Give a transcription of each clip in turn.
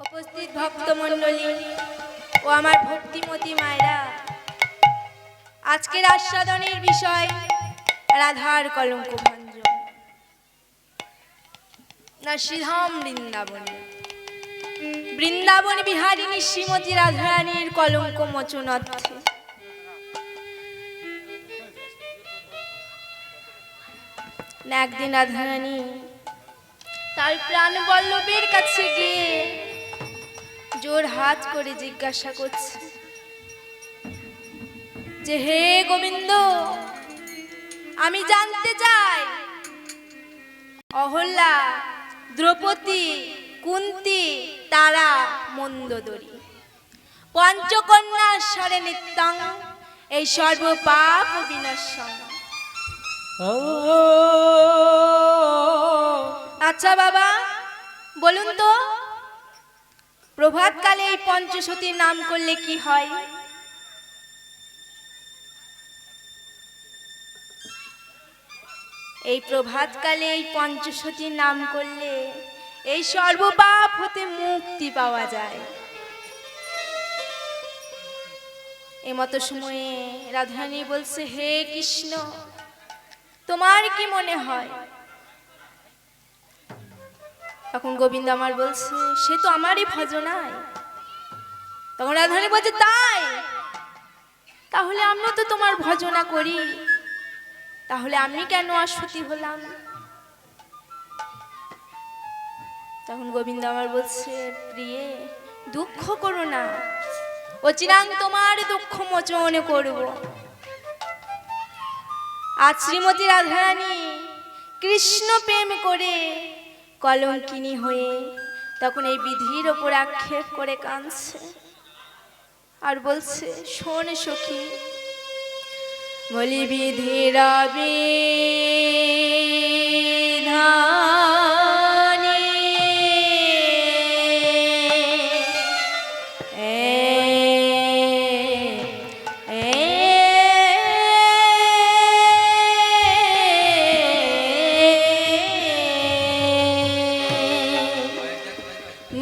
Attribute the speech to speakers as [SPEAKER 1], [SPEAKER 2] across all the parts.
[SPEAKER 1] উপস্থিত ভক্তমণ্ডলী ও আমার ভক্তিমতী মায়েরা, আজকের আস্বাদনের বিষয় রাধার কলঙ্ক ভঞ্জন। না শ্রীধাম বৃন্দাবনে বৃন্দাবন বিহারিণী শ্রীমতী রাধারানীর কলঙ্ক মোচনার্থে একদিন রাধারানী তার প্রাণ বল্লভের কাছে গিয়ে জোর হাত করে জিজ্ঞাসা করছে যে, হে গোবিন্দ, আমি জানতে চাই অহল্যা, দ্রৌপদী, কুন্তী, তারা, মন্দোদরী পঞ্চকন্যা স্বরে নিত্যং এই সর্বপাপ বিনশ্বং। আচ্ছা বাবা, বলুন তো, প্রভাতকালে এই পঞ্চসতীর নাম করলে কি হয়? এই প্রভাতকালে এই পঞ্চসতীর নাম করলে এই সর্বপাপ হতে মুক্তি পাওয়া যায়। এমতো সময়ে রাধারানী বলছে, হে কৃষ্ণ, তোমার কি মনে হয়? তখন গোবিন্দ আমার বলছে, সে তো আমারই ভজনায়। তখন রাধারানী বলছে, তাই? তাহলে আমিও তো তোমার ভজনা করি, তাহলে আমি কেন অসতী হলাম? তখন গোবিন্দ আমার বলছে, প্রিয়ে, দুঃখ করো না, অচিরাং তোমার দুঃখ মোচন করব। আজ শ্রীমতী রাধারানী কৃষ্ণ প্রেম করে কলঙ্কিনী হয়ে তখন এই বিধির ওপর আক্ষেপ করে কাঁদছে আর বলছে, শোন সখী, বলি বিধির বিধানে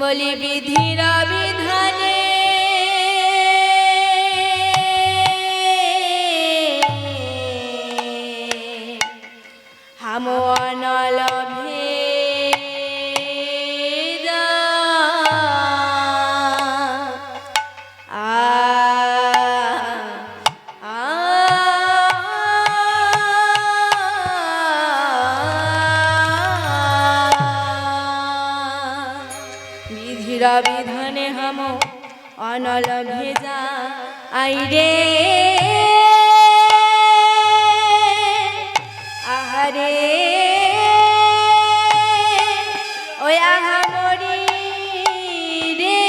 [SPEAKER 1] বলি বিধির বিধানে হাম অনল ভেদা বিধির বিধানে হাম অনল ভেজা আইরে আহারে ওই আহামরি রে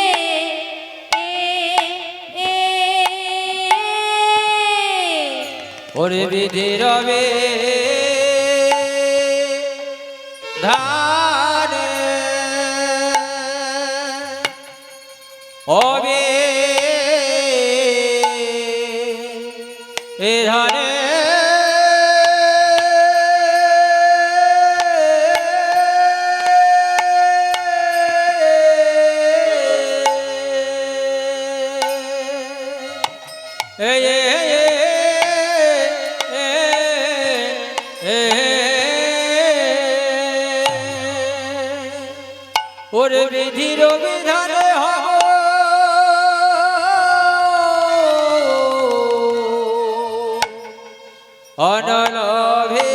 [SPEAKER 2] ওরে বিধির বিধানে ওবে এ ধানে ওরে বিধির বিধানে হব অনল ভেজা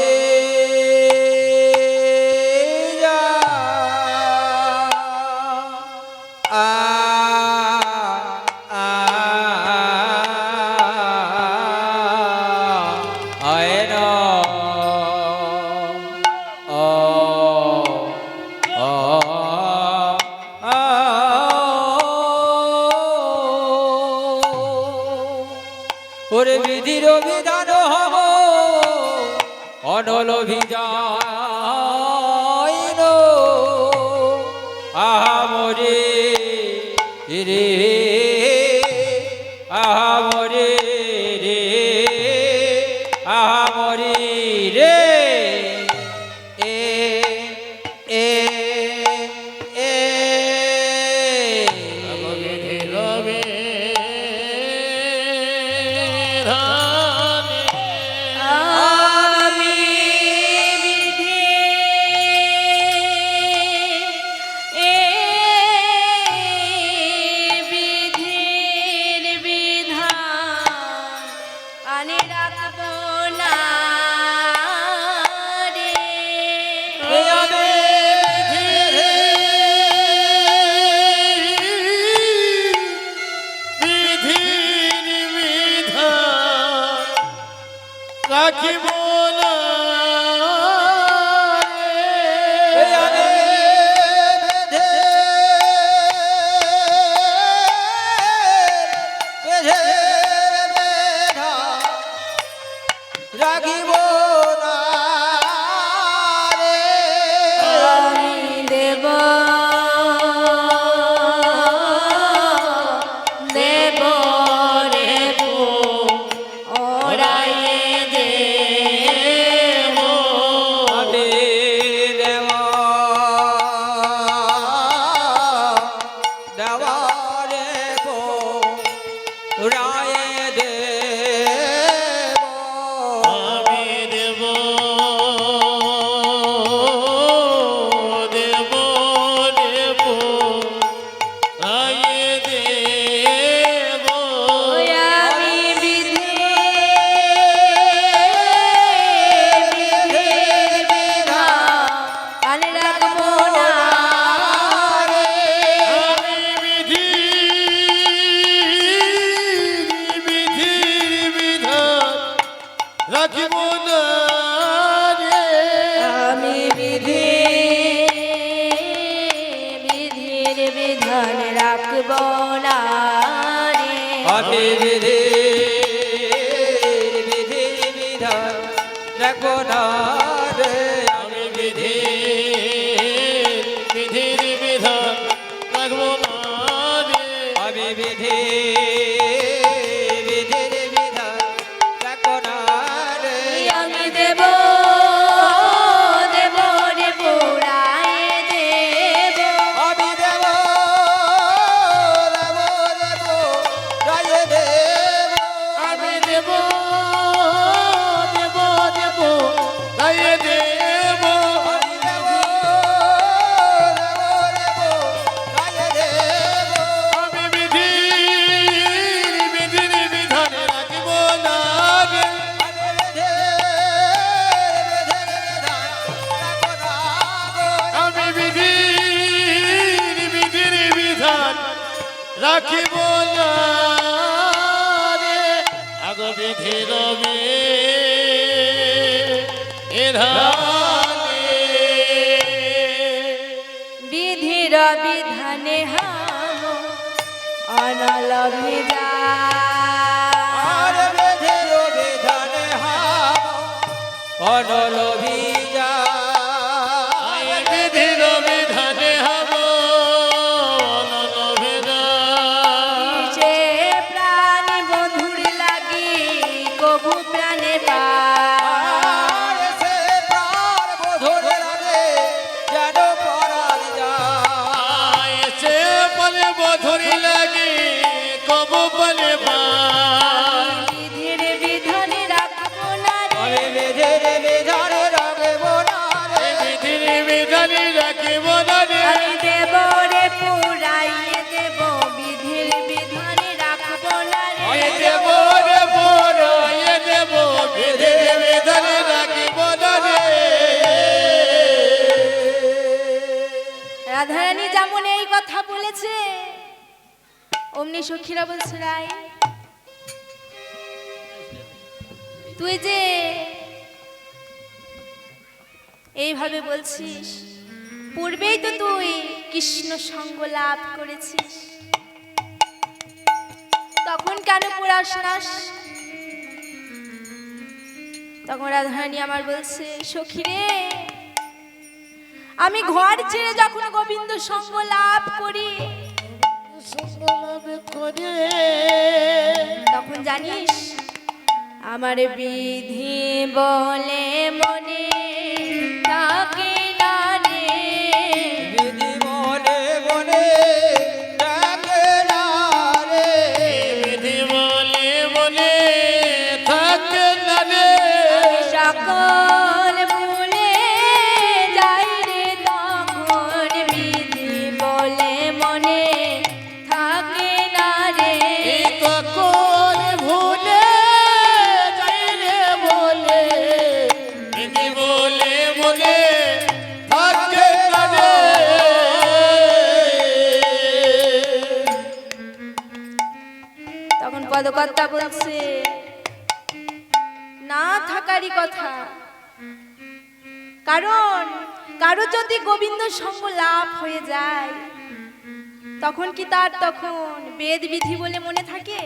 [SPEAKER 2] আয়ন ওরে বিধির বিধান হব অনল ভিজাইন আহামরে রে আহামরে রে আহামরে রে এ এ এ দেওয়ারে রায়ে দেব
[SPEAKER 3] আমি দেব দেব দেব আয়ে দেব
[SPEAKER 1] আমি বিধি কানে রাখবো না
[SPEAKER 3] আমি বিধি বিধির বিধান রাখিব না রে
[SPEAKER 1] আমি বিধির বিধান রাখবো না রে
[SPEAKER 2] আমি বিধির বিধান রাখবো না রে
[SPEAKER 3] আমি বিধির বিধান রাখব না রে
[SPEAKER 2] আমি বিধির বিধান রাখবো না রে
[SPEAKER 1] আমি দেব দেব রে পুরায় দেব
[SPEAKER 2] আমি দেব দেব দেব রায়ে দেব
[SPEAKER 3] আমি দেব দেব দেব রায়ে দেব
[SPEAKER 2] আমি দেব দেব রায়ে দেব
[SPEAKER 3] আমি বিধির বিধান রাখিব না রে আমি বিধির বিধান রাখিব না রে আগ বিধির
[SPEAKER 1] বিধির বিধানে হাম অনল ভেজা
[SPEAKER 2] অনল ভিজা
[SPEAKER 3] বিধির বিধানে হব ভেদা
[SPEAKER 1] যে প্রাণ বন্ধুর লাগি কবু প্রাণে পা
[SPEAKER 2] সে প্রাণ বধুর লাগে যেন পরাণ যায়
[SPEAKER 3] এসে বলে বধুরি লাগে কব বলে মা
[SPEAKER 1] বিধির বিধানে রাখবো না রে
[SPEAKER 2] আমি বেঁধে বেধারে রাখব না রে
[SPEAKER 3] বিধির বিধানে রাখিব না রে
[SPEAKER 1] আমি দেব রে পুরাইয়ে দেব বিধির বিধানে রাখবো না রে
[SPEAKER 3] দেব রে বড় দেব বিধির বিধানে রাখিব না রে
[SPEAKER 1] রাধারানী যেমন এই কথা বলেছে অমনি সখীরা বলছে রাই তুই যে এইভাবে বলছিস পূর্বেই তো তুই কৃষ্ণ সঙ্গ লাভ করেছিস তখন কেন পুরাস নাস তখন রাধারানী আমার বলছে সখী রে আমি ঘর ছেড়ে যখন গোবিন্দ সঙ্গ লাভ করি তখন জানিস আমার বিধি বলে মনে থাকে না রে
[SPEAKER 2] বিধি মনে মনে ডাকে না রে
[SPEAKER 3] বিধি বলে বলে থাকে না রে
[SPEAKER 1] সকল ভুলে যাই রে তখন বিধি বলে মনে থাকে না রে
[SPEAKER 3] কখন ভুলে যাই রে বলে বিধি বলে বলে থাকে না রে
[SPEAKER 1] তখন পদকর্তা বলছে না থাকারই কথা কারণ কারো যদি গোবিন্দ সঙ্গ লাভ হয়ে যায় তখন কি তার তখন বেদ বিধি বলে মনে থাকে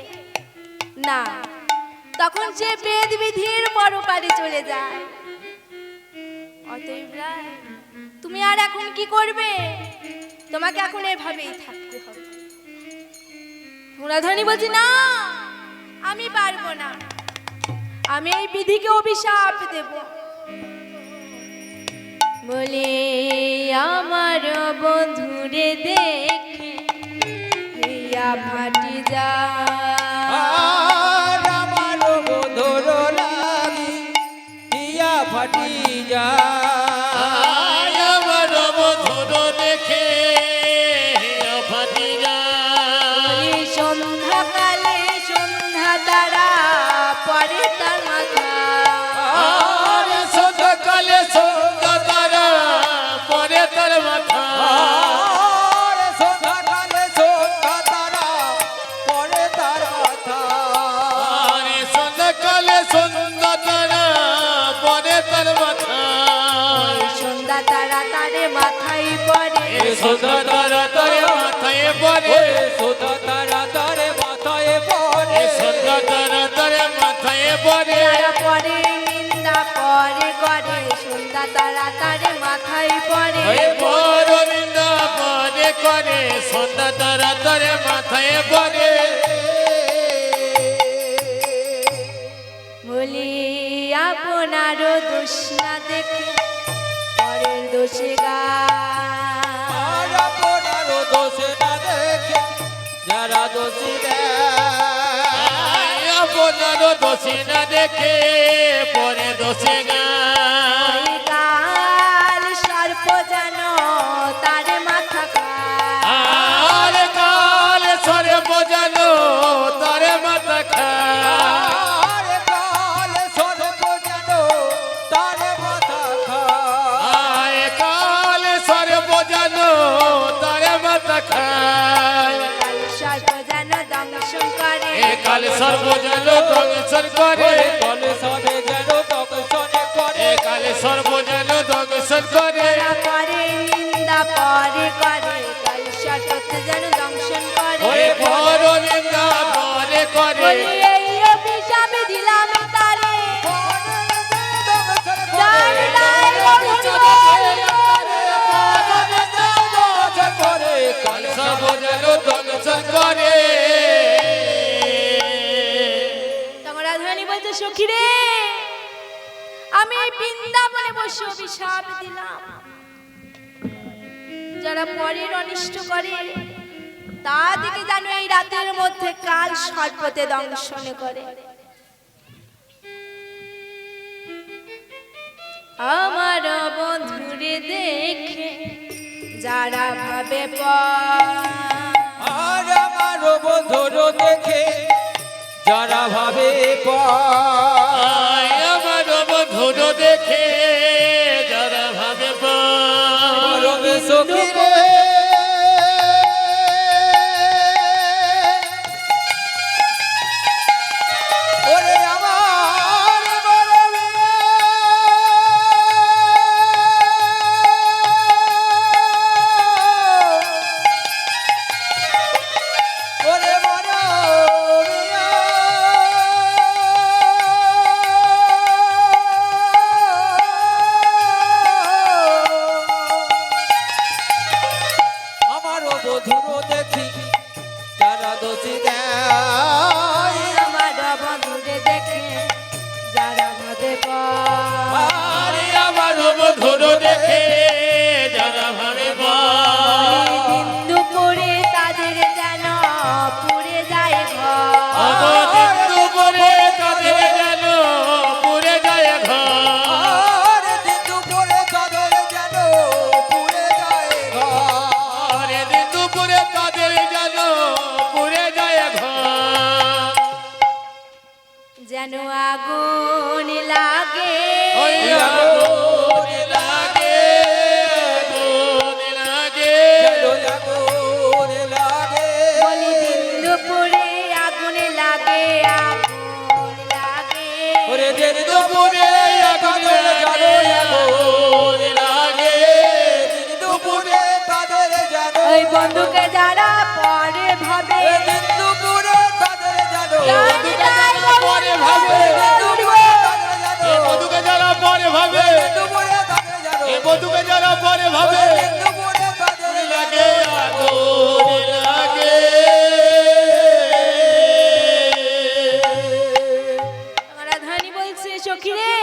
[SPEAKER 1] না তখন সে বেদ বিধির পরপারে চলে যায় অতএব রায়, তুমি আর এখন কি করবে তোমাকে এখন এভাবেই থাকতে হবে রাধারানী বলছি না আমি পারবো না আমি এই বিধিকে অভিশাপ দেব বলে আমার বন্ধুরে দেখে ফাটি যায়।
[SPEAKER 2] আর আমার বন্ধুর লাগি দিয়া ফাটি যায়।
[SPEAKER 3] আমার বন্ধুর দেখে ফাটি যায়।
[SPEAKER 1] ওই সন্ধ্যাকালে সন্ধ্যা তারা পরে তার মাথা।
[SPEAKER 3] আর সন্ধ্যাকালে সন্ধ্যা তারা পরে তার মাথা।
[SPEAKER 2] আর সন্ধ্যাকালে সন্ধ্যা তারা পরে তার মাথা।
[SPEAKER 3] আর সন্ধ্যাকালে সন্ধ্যা তারা পরে তার মাথা।
[SPEAKER 1] ওই সন্ধ্যা তারা তারে মাথায় পড়ে।
[SPEAKER 3] সন্ধ্যা তারা তারে মাথায় পড়ে।
[SPEAKER 2] সন্ধ্যা তারা তারে মাথায় পড়ে।
[SPEAKER 3] সন্ধ্যা তারা তারে মাথায় পড়ে।
[SPEAKER 1] তারা পরে নিন্দা পরে করে। সন্ধ্যা তারা তারে মাথায় পড়ে।
[SPEAKER 3] ওই বড় নিন্দা পরে করে। সন্ধ্যা তারা তারে মাথায় পড়ে।
[SPEAKER 1] বলি আপনারও দোষ না দেখে পরের দোষে গায়।
[SPEAKER 2] আর আপনারও দোষ না দেখে যারা দোষী দেয়।
[SPEAKER 3] আপনার দোষী না দেখে পরে দোষে গায়।
[SPEAKER 1] ওই কাল সর্প যেন তার মাথা খায়।
[SPEAKER 3] আর কাল সরে বোঝানো তারে মাথা খায়।
[SPEAKER 2] আর কাল সর্প যেন তার মাথা খায়।
[SPEAKER 3] আয় কাল সরে বোঝানো তারে মাথা খায়।
[SPEAKER 1] কাল সর্প যেন দংশন করে।
[SPEAKER 3] এ কাল সর্বজন দংশন করে।
[SPEAKER 2] কাল সবে যেন দংশন করে।
[SPEAKER 3] এ কাল সর্বজন দংশন করে।
[SPEAKER 1] তারা পরে নিন্দা পরে করে। কাল সর্প যেন দংশন করে।
[SPEAKER 3] ওই বড় নিন্দা পরে করে।
[SPEAKER 1] বলি এই অভিশাপ দিলাম তারে।
[SPEAKER 2] দংশন
[SPEAKER 1] তার
[SPEAKER 2] করে।
[SPEAKER 1] দায় বন্ধু
[SPEAKER 2] দংশন করে।
[SPEAKER 3] কাল সর্বজন দংশন করে।
[SPEAKER 1] তখন রাধারানী বলছে সখী রে, আমি এই বৃন্দাবনে বসে অভিশাপ দিলাম। যারা পরের অনিষ্ট করে তাদেরকে জানো এই রাতের মধ্যে কাল সর্পতে দংশন করে। আমার বন্ধুরে দেখে যারা ভাবে
[SPEAKER 2] আর আমার বন্ধুর দেখে যারা ভাবে
[SPEAKER 3] আয় আমার বন্ধুর দেখে যারা ভাবে
[SPEAKER 2] রবে সখী রে। ওরে আমার বরবে। ওরে বরবিয়া। আমারও বধুরও দেখি যারা দোষী দেয়।
[SPEAKER 1] আমার বন্ধুরে দেখে যারা ভাবে
[SPEAKER 3] আরে আমার বন্ধুর দেখে যারা ভাবে
[SPEAKER 1] দিন দুপুরে তাদের যেন পুড়ে যায় ঘর।
[SPEAKER 3] দুপুরে তাদের যেন পুড়ে যায় ঘর।
[SPEAKER 2] আর দিন দুপুরে তাদের যেন পুড়ে যায় ঘর।
[SPEAKER 3] আরে দিন দুপুরে তাদের যেন পুড়ে যায় ঘর।
[SPEAKER 1] যেন আগুন লাগে।
[SPEAKER 3] ওই আগুন লাগে, আগুন লাগে।
[SPEAKER 2] যেন আগুন লাগে।
[SPEAKER 1] বলি দিন দুপুরে আগুন লাগে, আগুন লাগে।
[SPEAKER 2] ওরে দিন
[SPEAKER 3] দুপুরে
[SPEAKER 2] দুপুরে
[SPEAKER 3] আগুন লাগে, আগুন লাগে।
[SPEAKER 2] দিন দুপুরে তাদের যেন
[SPEAKER 1] ওই বন্ধুকে যারা পরে ভাবে
[SPEAKER 2] দিন দুপুরে তাদের যেন
[SPEAKER 1] জানি নাই
[SPEAKER 3] পরে ভাবে।
[SPEAKER 2] দুপুরে তাদের যেন
[SPEAKER 3] এ বধুকে যারা পরে ভাবে,
[SPEAKER 2] দুপুরে তাদের যেন
[SPEAKER 3] এ বধুকে যারা পরে ভাবে,
[SPEAKER 2] দুপুরে তাদের
[SPEAKER 3] লাগে আগুন লাগে।
[SPEAKER 1] রাধারানী বলছে সখী রে,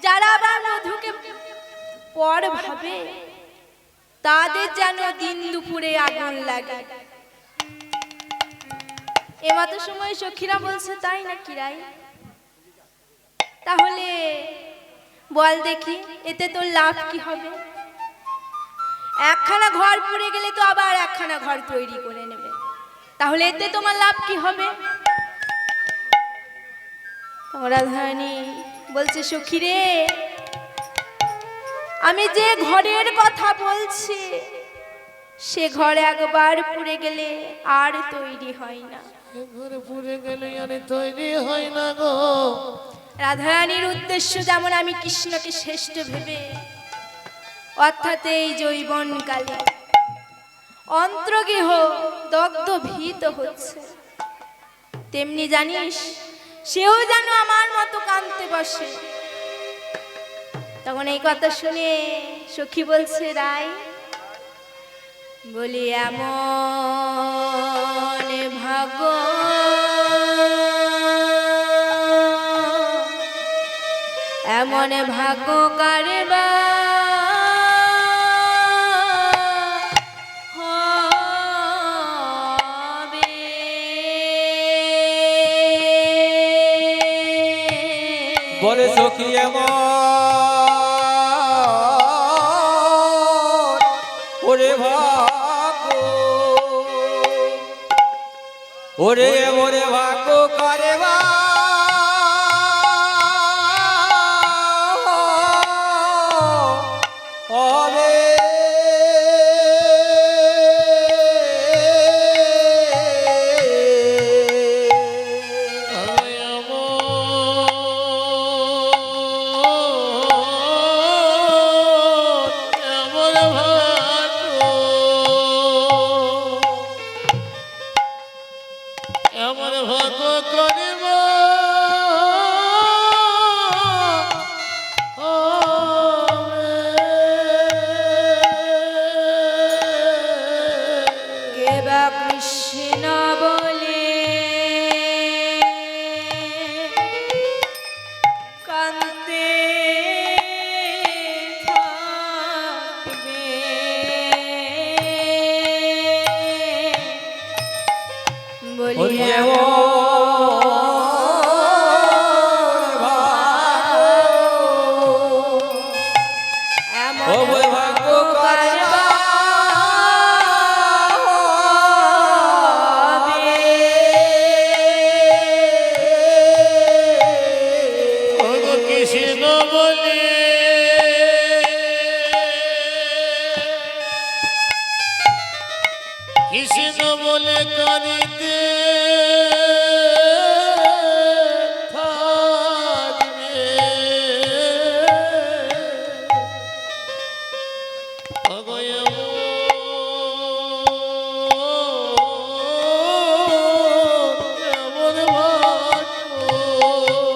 [SPEAKER 1] যারা আবার মধুকে পর ভাবে তাদের যেন দিন দুপুরে আগুন লাগে। এমাত্র সময় সখীরা বলছে তাই না কিরাই? তাহলে বল দেখি এতে তোর লাভ কি হবে? একখানা ঘর পুড়ে গেলে তো আবার একখানা ঘর তৈরি করে নেবে, তাহলে এতে তোমার লাভ কি হবে? রাধারানী বলছে সখী রে, আমি যে ঘরের কথা বলছি সে ঘর একবার পুড়ে গেলে আর তৈরি হয় না।
[SPEAKER 3] ঘরে পুড়ে গেলে আর তৈরি হয় না গো।
[SPEAKER 1] রাধারানীর উদ্দেশ্য যেমন আমি কৃষ্ণকে শ্রেষ্ঠ ভেবে, অর্থাৎ এই যৌবনকালে অন্তর্গৃহ দগ্ধ ভীত হচ্ছে, তেমনি জানিস সেও যেন আমার মতো কাঁদতে বসে। তখন এই কথা শুনে সখী বলছে রাই, বলি এমন ভাগ্য এমন ভাগ্য কারে বা হবে।
[SPEAKER 2] বলে সখী এমন ওরে ভাগ্য, ওরে ওরে ভাগ্য কারে বা হবে।
[SPEAKER 3] এমন ভাগ্য করিব
[SPEAKER 1] কে বা কৃষ্ণ বলে কান্তে থাকবে, বলি
[SPEAKER 3] কৃষ্ণ বলে কৃষ্ণ বলে কাঁদিতে থাকবে।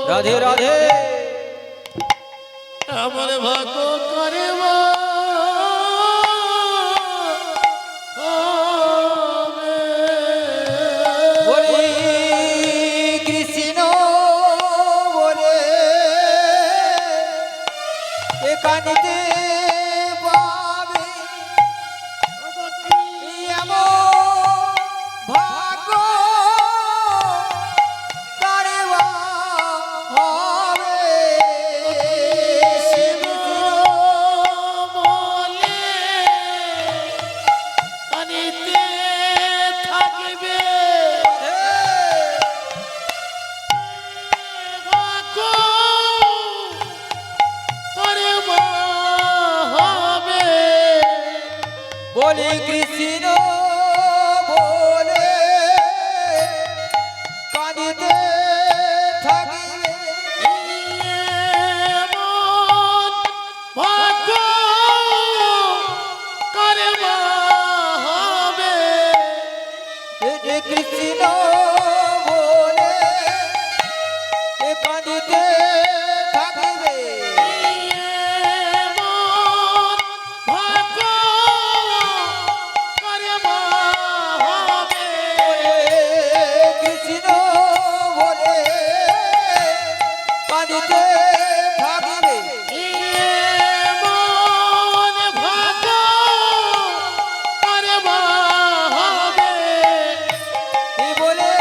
[SPEAKER 2] রাধে রাধে
[SPEAKER 3] আমার ভাগ্য করে
[SPEAKER 2] বলি কৃষ্ণ বলে একানিতে পাবে এমন ভাগ্য কারে বা হবে।
[SPEAKER 3] বলে কানিতে থাকবে ভাগ্য করে হবে।
[SPEAKER 2] বলি কৃষ্ণ বলে কাঁদিতে থাকিবে
[SPEAKER 3] এমন ভাগ্য করে হবে।
[SPEAKER 2] এ কৃষ্ণ বলে কাঁদিতে থাকিবে
[SPEAKER 3] এমন ভাগ্য করে হবে।
[SPEAKER 2] কৃষ্ণ বলে কাঁদিতে থাকিবে
[SPEAKER 3] এমন ভাগ্য করে হবে।
[SPEAKER 2] বলে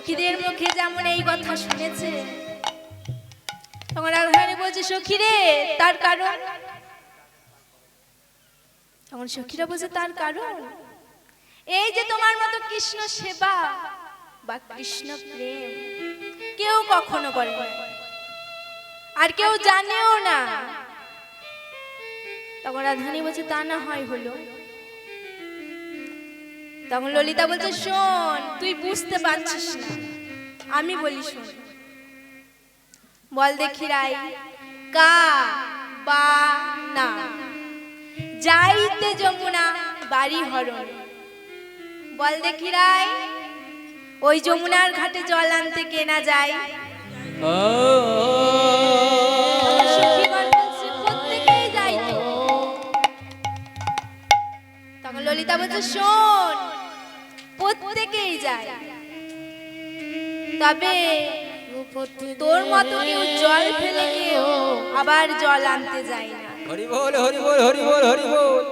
[SPEAKER 1] সখীদের মুখে যেমন এই কথা শুনেছে, তখন রাধারানী বলছে সখী রে তার কারণ। তখন সখীরা বলছে তার কারণ এই যে তোমার মতো কৃষ্ণ সেবা বা কৃষ্ণ প্রেম কেউ কখনো করে না, আর কেউ জানেও না। তখন রাধারানী বলছে তা না হয় হলো। তখন ললিতা বলছে শোন, তুই বুঝতে পারছিস না, আমি বলি শোন। বল দেখি রাই কা বা না যাইতে যমুনা বাড়ি হরণ। বল দেখি রাই ওই যমুনার ঘাটে জল আনতে কেনা যায়? সখীগণ বলছে, প্রত্যেকেই যাইতো। তখন ললিতা বলছে শোন, প্রত্যেকেই যায়, তবে তোর মতো কেউ জল ফেলে কেউ আবার জল আনতে যায় না।
[SPEAKER 2] হরি বল হরি বল হরি বল হরি বল।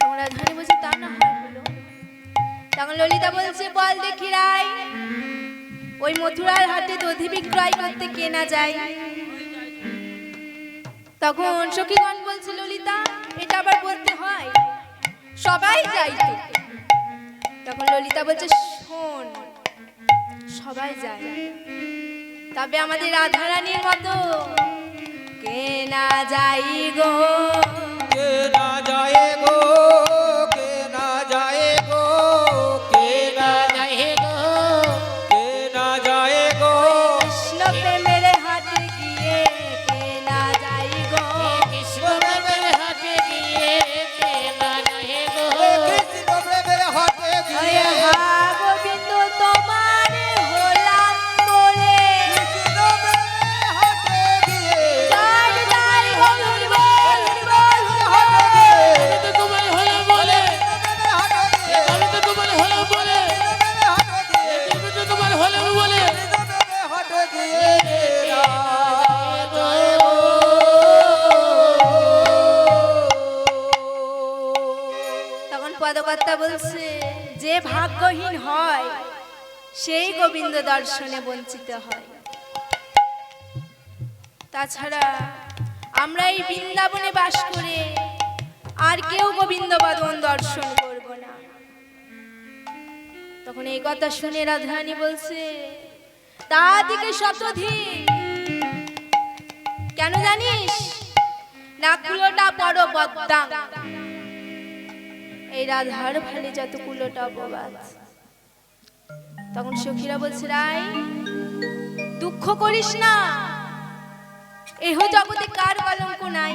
[SPEAKER 1] তোমরা ধরে বলছে তা না হয় হলো। তখন ললিতা বলছে বল দেখি রাই ওই মথুরার হাটে দধি বিক্রয় করতে কেনা যায়? তখন সখীগণ বলছে ললিতা এটা আবার বলতে হয়, সবাই যাইতো। তখন ললিতা বলছে শোন, সবাই যায়, তবে আমাদের রাধারানীর মতো কেনা যাই গো,
[SPEAKER 2] কে না যায় গো, কে না যায় গো, কে না যায় গো, কে না যায় গো।
[SPEAKER 1] কৃষ্ণ প্রেমের হাটে গিয়ে কেনা যাই গো,
[SPEAKER 2] কৃষ্ণ প্রেমের হাটে গিয়ে কে না যায় গো, কৃষ্ণ প্রেমের হাটে গিয়ে
[SPEAKER 1] হা গোবিন্দ তোমার হলাম বলে
[SPEAKER 2] কৃষ্ণ প্রেমের হাটে গিয়ে
[SPEAKER 1] যাই যাই গো হরি বল হরি বল হরি বল।
[SPEAKER 3] তোমার হলো বলে,
[SPEAKER 2] প্রেমের হাটে গিয়ে
[SPEAKER 3] আমি তো তোমার হলো বলে,
[SPEAKER 2] প্রেমের হাটে গিয়ে
[SPEAKER 3] তুমি তো তোমার হলো বলে।
[SPEAKER 2] প্রেমের হাটে গিয়ে কে না যায় গো।
[SPEAKER 1] তখন পদকর্তা বলছে যে ভাগ্যহীন হয় সেই গোবিন্দ দর্শনে বঞ্চিত হয়। তাছাড়া আমরা এই বৃন্দাবনে বাস করে আর কেউ গোবিন্দ বদন দর্শন করব না। তখন এই কথা শুনে রাধারানী বলছে তা থেকে শতধিক, কেন জানিস না কুলোটা বড় বদ্দাং, এই রাধার ফলে যত কুলোটা অপবাদ। তখন সখীরা বলছে রাই দুঃখ করিস না, এহ জগতে কার কলঙ্ক নাই,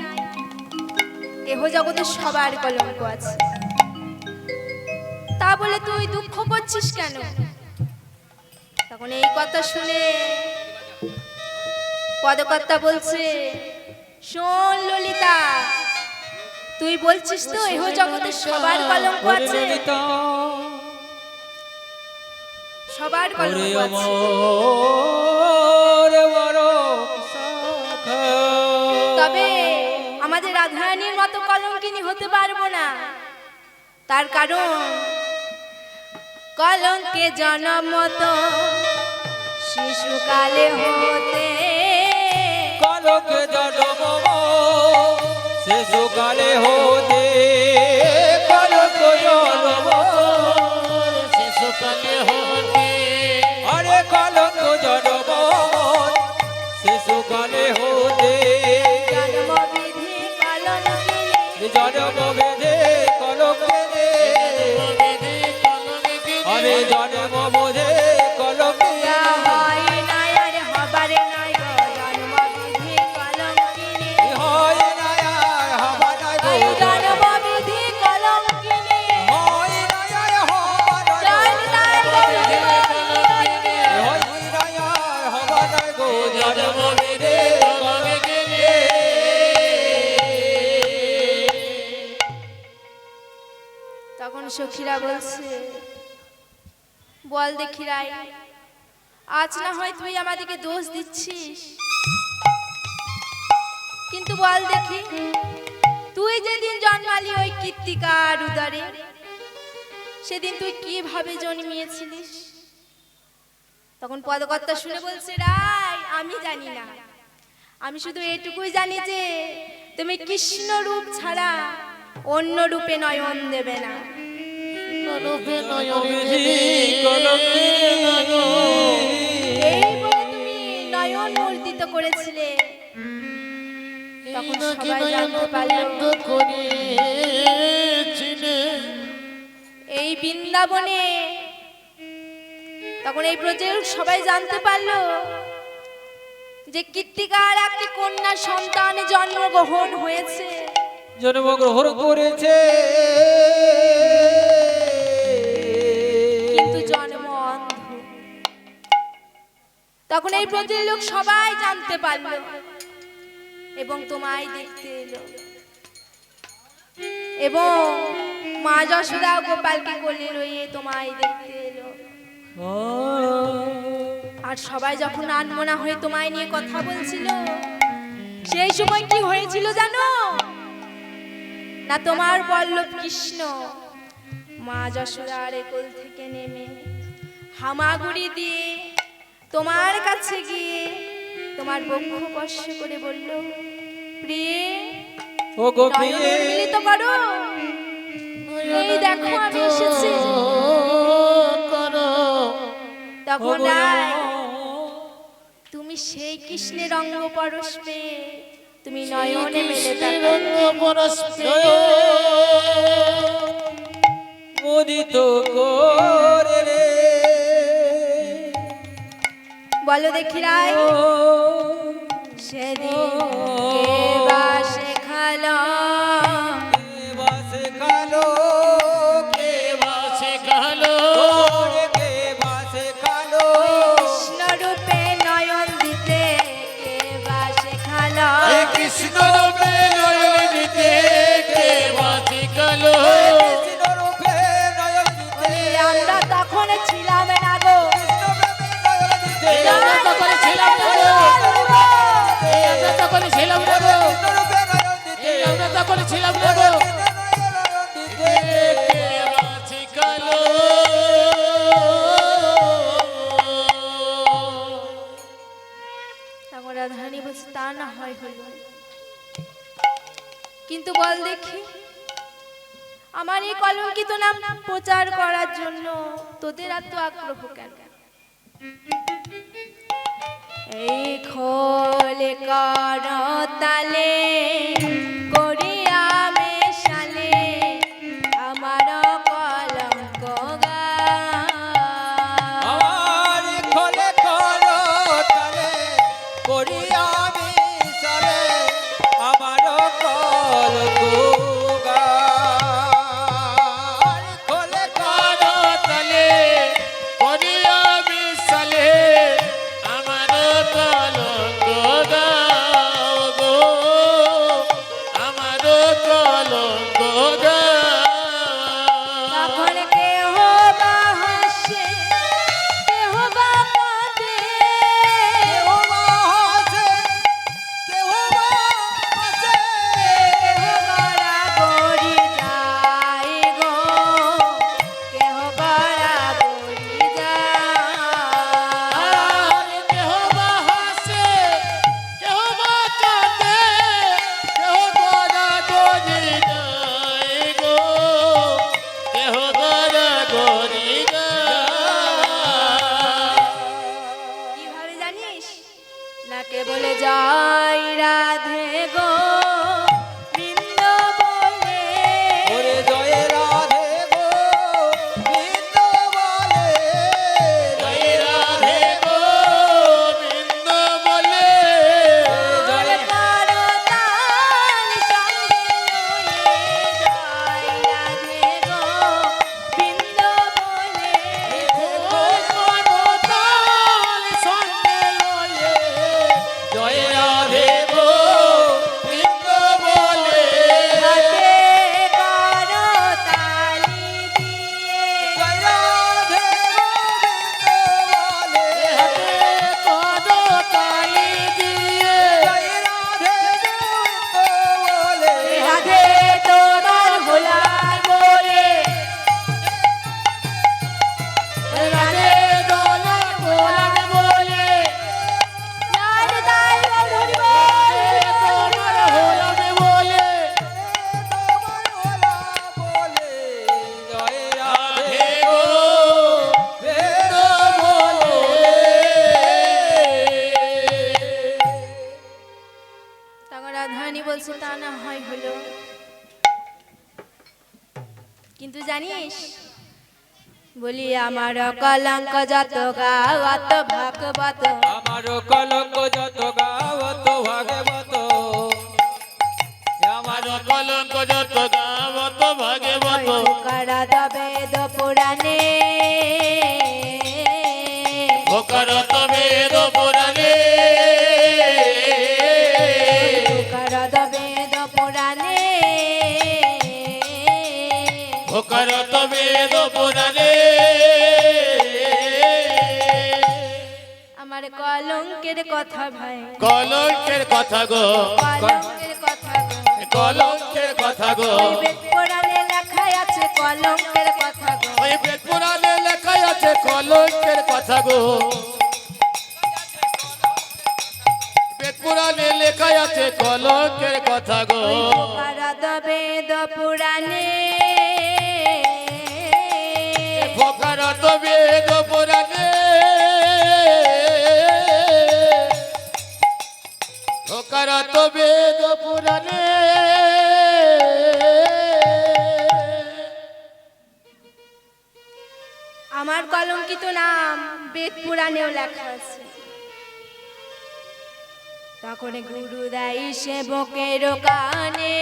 [SPEAKER 1] এহ জগতে সবার কলঙ্ক আছে, তা বলে তুই দুঃখ করছিস কেন? তখন এই কথা শুনে পদকর্তা বলছে শোন ললিতা, তুই বলছিস তো এহ জগতে সবার কলঙ্ক আছে, সবার কলঙ্ক আছে, তবে আমাদের রাধারানীর মতো কলঙ্কিনী হতে পারবো না। তার কারণ কলঙ্কে জন্ম তো শিশুকালে হতে,
[SPEAKER 2] কলকে জন্ম শিশুকালে হতে, কলক জন্ম
[SPEAKER 3] শিশুকালে হতে,
[SPEAKER 2] আরে কলক জন্ম শিশুকালে হতে,
[SPEAKER 1] জন্ম বিধি কলঙ্কিনী,
[SPEAKER 2] জন্ম বেঁধে কলক বেঁধে, আমি জন্ম বোঝে কলক
[SPEAKER 1] হয় নাই আর হবার নাই গো, জন্ম বিধি কলঙ্কিনী,
[SPEAKER 2] হয় না আর হবা নাই গো,
[SPEAKER 1] জন্ম বিধি কলঙ্কিনী,
[SPEAKER 2] হয় না আর হবা নাই
[SPEAKER 1] জয়
[SPEAKER 2] গো,
[SPEAKER 1] জয় কলঙ্কিনী।
[SPEAKER 2] হয় না আর হবা নাই গো, জন্ম বেঁধে কলক বেঁধে।
[SPEAKER 1] তখন সখীরা বলছে বল দেখি রাই আজ না হয় তুই আমাদেরকে দোষ দিচ্ছিস, কিন্তু বল দেখি তুই যেদিন জন্মালি ওই কৃত্তিকার উদরে, সেদিন তুই কিভাবে জন্মিয়েছিলিস? তখন পদকর্তা শুনে বলছে, রাই আমি জানি না, আমি শুধু এটুকুই জানি যে তুমি কৃষ্ণ রূপ ছাড়া অন্য রূপে নয়ন দেবে না।
[SPEAKER 3] রূপে নয়ন দেবে,
[SPEAKER 1] এই বলে তুমি নয়ন মর্দিত করেছিলে। তখন সবাই জানতে পারলো এই বৃন্দাবনে, তখন এই প্রজের সবাই জানতে পারলো যে কৃত্তিকার একটি কন্যা সন্তান জন্মগ্রহণ হয়েছে,
[SPEAKER 2] জন্মগ্রহণ করেছে,
[SPEAKER 1] কিন্তু জন্ম অন্ধ। তখন এই প্রজের লোক সবাই জানতে পারলো এবং তোমায় দেখতে এলো, এবং মা যশোদা ও গোপালকে কোলে লইয়ে তোমায় দেখতে এলো। আর সবাই যখন আনমনা হয়ে তোমায় নিয়ে কথা বলছিল, সেই সময় কি হয়েছিল জানো না? তোমার বল্লভ কৃষ্ণ মা যশোদার কোল থেকে নেমে হামাগুড়ি দিয়ে তোমার কাছে গিয়ে তোমার বক্ষ স্পর্শ করে বলল, প্রিয়ে
[SPEAKER 2] ও গোপী
[SPEAKER 1] নয়ন মিলিত করো, এই দেখো আমি এসেছি। তখন রায়, তুমি সেই কৃষ্ণের অঙ্গ পরশ পেয়ে তুমি নয়নে মেলে
[SPEAKER 2] মোদিত করে রে,
[SPEAKER 1] বলো দেখি রায়, সেদিন কে বা শেখালো,
[SPEAKER 2] বাসে কালো,
[SPEAKER 3] কে বাসে কালো,
[SPEAKER 2] কে বাসে কালো,
[SPEAKER 1] কৃষ্ণ রূপে নয়ন দিতে কে বা শেখালো,
[SPEAKER 3] কৃষ্ণ রূপে নয়ন দিতে কে বাসে কালো,
[SPEAKER 2] কৃষ্ণ রূপে নয়ন দিতে,
[SPEAKER 1] আমরা তখন ছিলাম না গো,
[SPEAKER 3] আমরা তখন ছিলাম না গো, আমরা তখন ছিলাম না গো, আমরা তখন ছিলাম না গো, কে বাসে কালো।
[SPEAKER 1] তখন রাধারানী বলছে, তা না হয় হলো, কিন্তু বল দেখি আমার এই কলঙ্কিত নাম প্রচার করার জন্য তোদের এত আগ্রহ কেন? এই খোলে করতালে করিয়া মেশালে আমার কলঙ্ক
[SPEAKER 2] আমার খোলে করো তালে করিয়া আমি চলে, আমার কল খোলে
[SPEAKER 3] কারো তলে করিয়া মিশালে আমার কলঙ্ক দাও গো, আমার
[SPEAKER 1] কিন্তু জানিস বলি আমার কলঙ্ক যত গাও অত ভাগবত
[SPEAKER 2] আমার কলঙ্ক যত গাও অত ভাগবত আমার
[SPEAKER 3] কলঙ্ক যত গাবত ভাগবত
[SPEAKER 1] করদ বেদ পুরাণে
[SPEAKER 3] ভোকরত বেদ পুরাণে
[SPEAKER 1] করদ বেদ পুরাণে
[SPEAKER 3] ভোকরত বেদ পুরাণে
[SPEAKER 1] আমার কলঙ্কের কথা ভাই
[SPEAKER 3] কলঙ্কের কথা গো
[SPEAKER 1] কলঙ্কের কথা গো।
[SPEAKER 3] কলঙ্কের কথা গো
[SPEAKER 1] ওই বেদ পুরাণে লেখা আছে কলঙ্কের কথা গো
[SPEAKER 3] ওই বেদ পুরাণে লেখা আছে কলঙ্কের কথা গো বেদ পুরাণে লেখা আছে কলঙ্কের কথা গো
[SPEAKER 1] করদ বেদ পুরাণে
[SPEAKER 3] ভোকরত বেদ পুরাণে ভোকরত বেদ পুরাণে
[SPEAKER 1] আমার কলঙ্কিত নাম বেদ পুরাণেও লেখা আছে তখন গুরু দেয় সেবকের কানে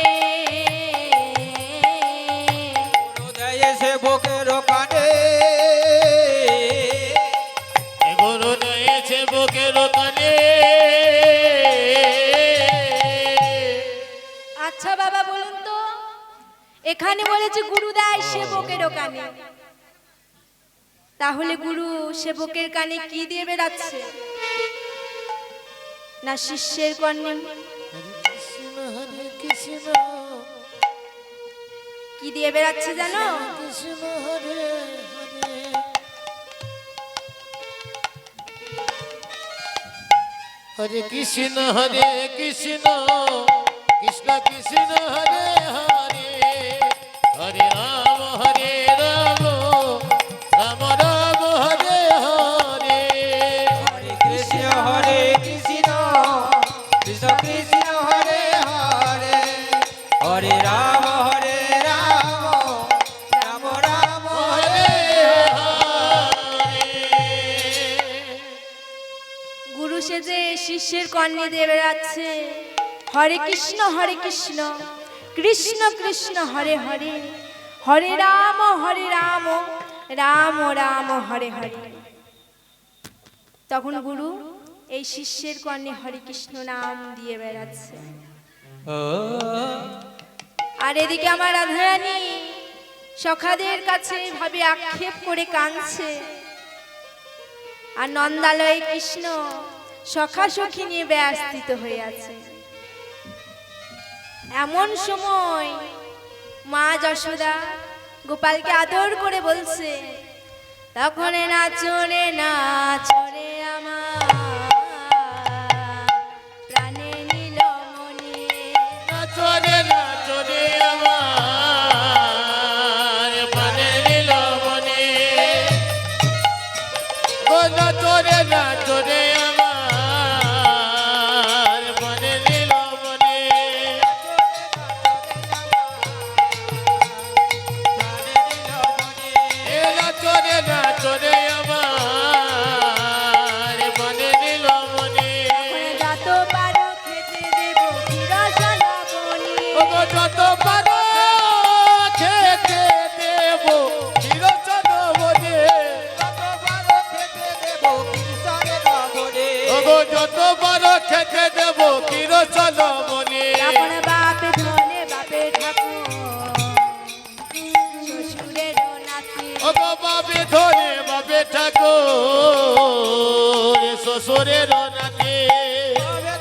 [SPEAKER 2] দেয় সেবকের কানে
[SPEAKER 3] গুরু দিয়েছে বুকের কানে
[SPEAKER 1] আচ্ছা বাবা বলুন তো এখানে বলেছে গুরু দেয় সেবকের কানে তাহলে গুরু সেবকের কানে কি দিয়ে বেড়াচ্ছে না শিষ্যের কর্ণে
[SPEAKER 3] কৃষ্ণ হরে কৃষ্ণ
[SPEAKER 1] কি দিয়ে বেড়াচ্ছে জানো
[SPEAKER 3] কৃষ্ণ হরে হরে হরে কৃষ্ণ কৃষ্ণ কৃষ্ণ হরে হরে হরে রাম রাম রাম হরে হরে
[SPEAKER 2] হরে কৃষ্ণ কৃষ্ণ কৃষ্ণ হরে হরে হরে রাম রাম রাম হরে
[SPEAKER 1] গুরু সেজে শিষ্যের কর্ণে দিয়ে বেড়াচ্ছে হরে কৃষ্ণ কৃষ্ণ কৃষ্ণ হরে হরে হরে রাম রাম রাম হরে হরে তখন গুরু এই শিষ্যের কর্ণে হরে কৃষ্ণ নাম দিয়ে বেড়াচ্ছে আর এদিকে আমার রাধারানী সখাদের কাছে ভাবে আক্ষেপ করে কাঁদছে আর নন্দালয়ে কৃষ্ণ সখা সখী নিয়ে ব্যস্ত হয়ে আছে এমন সময় মা যশোদা গোপালকে আদর করে বলছে তখন নাচরে নাচরে আমার প্রাণে নীলমণি
[SPEAKER 3] নাচরে নাচরে আমার প্রাণে নীলমণি গো নাচরে নাচরে আমার প্রাণে নীলমণি এ নাচরে নাচরে আমার প্রাণে নীলমণি
[SPEAKER 1] যত পারো খেতে দেব ক্ষীরসনবনী
[SPEAKER 3] ওগো যত পারো খেতে দেব চিরচনবনে ওগো যত পারো খেতে দেব চিরচনবনে
[SPEAKER 1] আপন বাপে ধনে বাপে ঠাকুর শ্বশুরের নাতি
[SPEAKER 3] ওগো বাবে ধরে বাবে ঠাকুর শ্বশুরের নাতি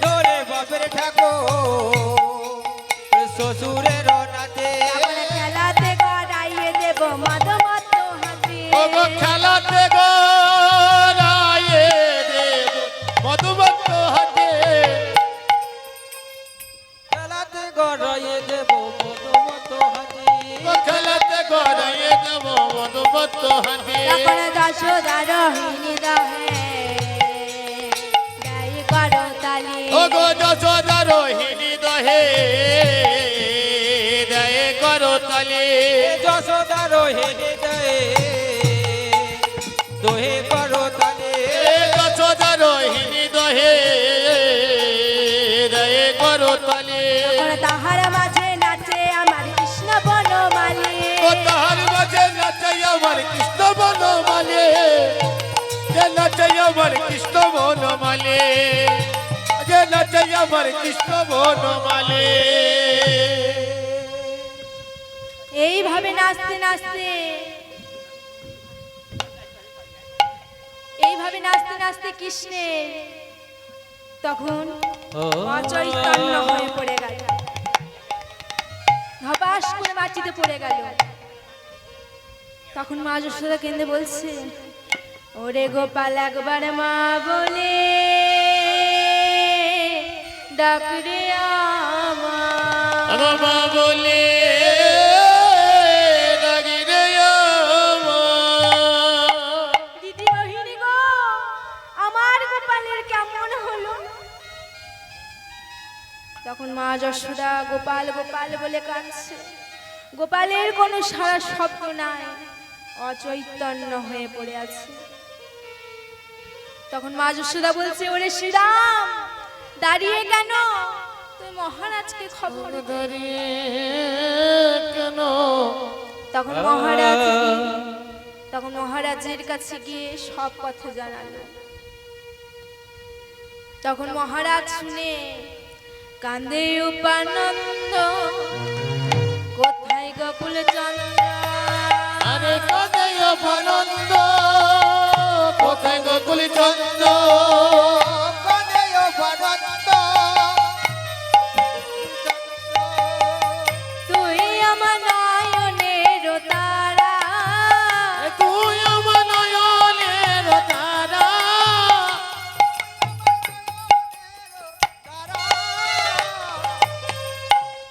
[SPEAKER 2] ধরে বাপের ঠাকুর শ্বশুরের নাতে
[SPEAKER 1] আপন খেলাতে গড়াইয়ে দেব মদমত হাতি
[SPEAKER 3] ওগো খেলাতে গড়াইয়ে দেব মধুমত্ত হাতে
[SPEAKER 2] খেলাতে গড়াইয়ে দেব মতো হাতি
[SPEAKER 3] খেলাতে গড়াইয়ে দেব মধুমত্ত হাতে
[SPEAKER 1] তখন যশোদা রোহিণী দহে গাই করো তালি
[SPEAKER 3] ওগো যশোদা রোহিণী দহে দয়ে করো তালি
[SPEAKER 2] যশোদা দোহে হৃদয়ে দোহে করো তালে
[SPEAKER 3] যশোদা রোহিণী দোহে দয়ে করো তালে
[SPEAKER 1] তাহার মাঝে নাচে আমার কৃষ্ণ বনমালী
[SPEAKER 3] ও তাহার মাঝে নাচে আমার কৃষ্ণ বনমালী যে নাচে আমার কৃষ্ণ বনমালী যে নাচে আমার কৃষ্ণ বনমালী
[SPEAKER 1] এইভাবে নাচতে নাচতে কৃষ্ণের তখন অচৈতন্য হয়ে পড়ে গেল, ধপাস করে মাটিতে পড়ে গেল। তখন মা যশোদা কেঁদে বলছে, ওরে গোপাল একবার মা বলে ডাকরে আমার
[SPEAKER 3] মা বলে
[SPEAKER 1] দিদি মোহিনী গো, আমার গোপালের কেমন হলো? তখন মা যশোদা গোপাল গোপাল বলে কাঁদছে, গোপালের কোনো সারা শব্দ নাই, অচৈতন্য হয়ে পড়ে আছে। তখন মা যশোদা বলছে, ওরে শ্রীরাম দাঁড়িয়ে কেন, তুই মহারাজকে খবর দে।
[SPEAKER 3] কেন?
[SPEAKER 1] তখন মহারাজের কাছে গিয়ে সব কথা জানালো। তখন মহারাজ শুনে কান্দে উপানন্দ, কোথায় গোকুল চন্দ্র?
[SPEAKER 3] আরে কোথায় উপানন্দ, কোথায় গোকুল চন্দ্র?
[SPEAKER 2] কোথায় উপানন্দ,
[SPEAKER 1] তুই আমার নয়নের তারা,
[SPEAKER 3] তুই আমার নয়নের তারা,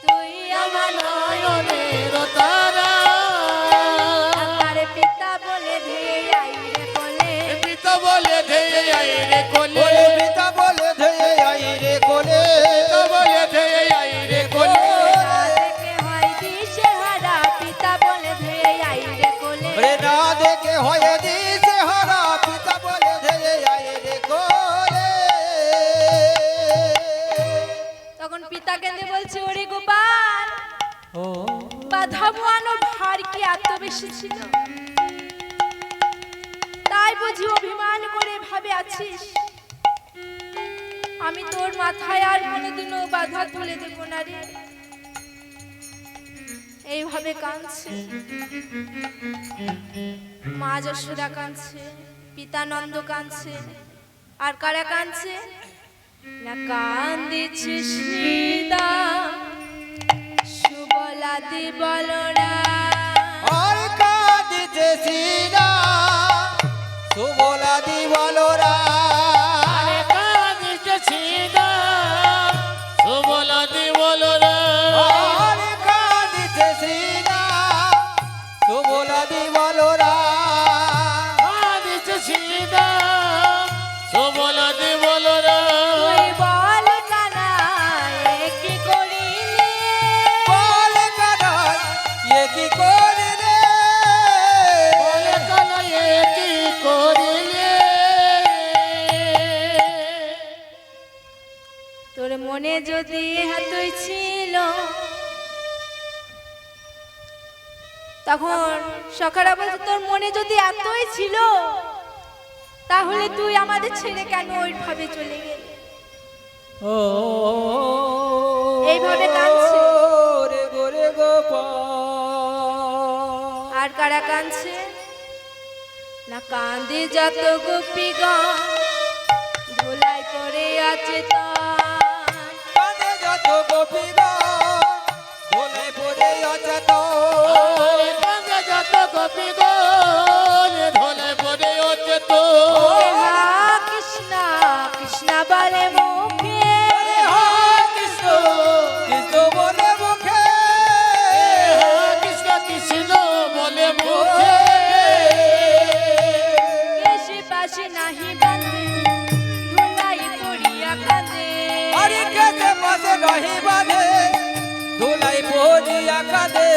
[SPEAKER 1] তুই
[SPEAKER 3] আমার
[SPEAKER 1] আমার
[SPEAKER 3] নয়নের তারা।
[SPEAKER 1] আমার পিতা বলে ধেয়ে আই রে কোলে,
[SPEAKER 3] পিতা বলে ধেয়ে আই রে কোলে,
[SPEAKER 2] ওরে পিতা বলে ধেয়ে আই রে কোলে,
[SPEAKER 3] পিতা বলে ধেয়ে আই রে কোলে।
[SPEAKER 1] না দেখে হয় দিশেহারা, পিতা বলে ধেয়ে আই রে কোলে।
[SPEAKER 2] ওরে না দেখে হয়ে দিছে হারা, পিতা বলে ধেয়ে আই রে কোলে।
[SPEAKER 1] তখন পিতা কেঁদে বলছে, ওরে গোপাল, বাধা বোয়ানো ভার কি এত বেশি ছিল? তাই বুঝি অভিমান করে ভাবে আছিস আমি তোর মাথায় আর কোনোদিনও বাধা তুলে দেব না রে? এইভাবে কাঁদছে মা যশোদা, কাঁদছে পিতানন্দ, কাঁদছে আর কারা কাঁদছে না? কান্দিছে সীতা সুবলাদি বলরা,
[SPEAKER 2] আর কাঁদিছে সীতা সুবলাদি বলরা,
[SPEAKER 3] আরে কাঁদিছে সীতা সুবলাদি বলরা,
[SPEAKER 2] আর কাঁদিছে সীতা সুবলাদি বলরা,
[SPEAKER 3] কাঁদিছে সীতা সুবলাদি বলরা।
[SPEAKER 1] তুই বল কানায় কি করিলে,
[SPEAKER 2] বল কানাই এ কি করিলে,
[SPEAKER 3] বলে কানাইয়ে কি করিলে?
[SPEAKER 1] তোর মনে যদি এতই ছিল, তখন সখারা বলছে, তোর মনে যদি এতই ছিল তাহলে তুই আমাদের ছেড়ে কেন ওইভাবে চলে গেলি? এইভাবে কাঁদছে।
[SPEAKER 2] রে গোরে গোপাল,
[SPEAKER 1] আর কারা কাঁদছে না? কাঁদে যত গোপীগণ ধুলায় পড়ে আছে তান,
[SPEAKER 2] কাঁদে যত গোপীগণ ধুলায় পড়ে অচেতন,
[SPEAKER 3] আরে কাঁদে যত গোপীগণ ধুলায় পড়ে অচেতন।
[SPEAKER 1] হা কৃষ্ণ কৃষ্ণ বলে মুখে,
[SPEAKER 2] হা কৃষ্ণ কৃষ্ণ বলে মুখে,
[SPEAKER 3] কৃষ্ণ কৃষ্ণ বলে মুখে,
[SPEAKER 1] কেশে পাশে নাহি বাঁধে ধুলাই পড়িয়া কাঁদে।
[SPEAKER 2] আরে কেসে পাশে রহি বাঁধে ধুলাই পড়ে পড়িয়া কাঁদে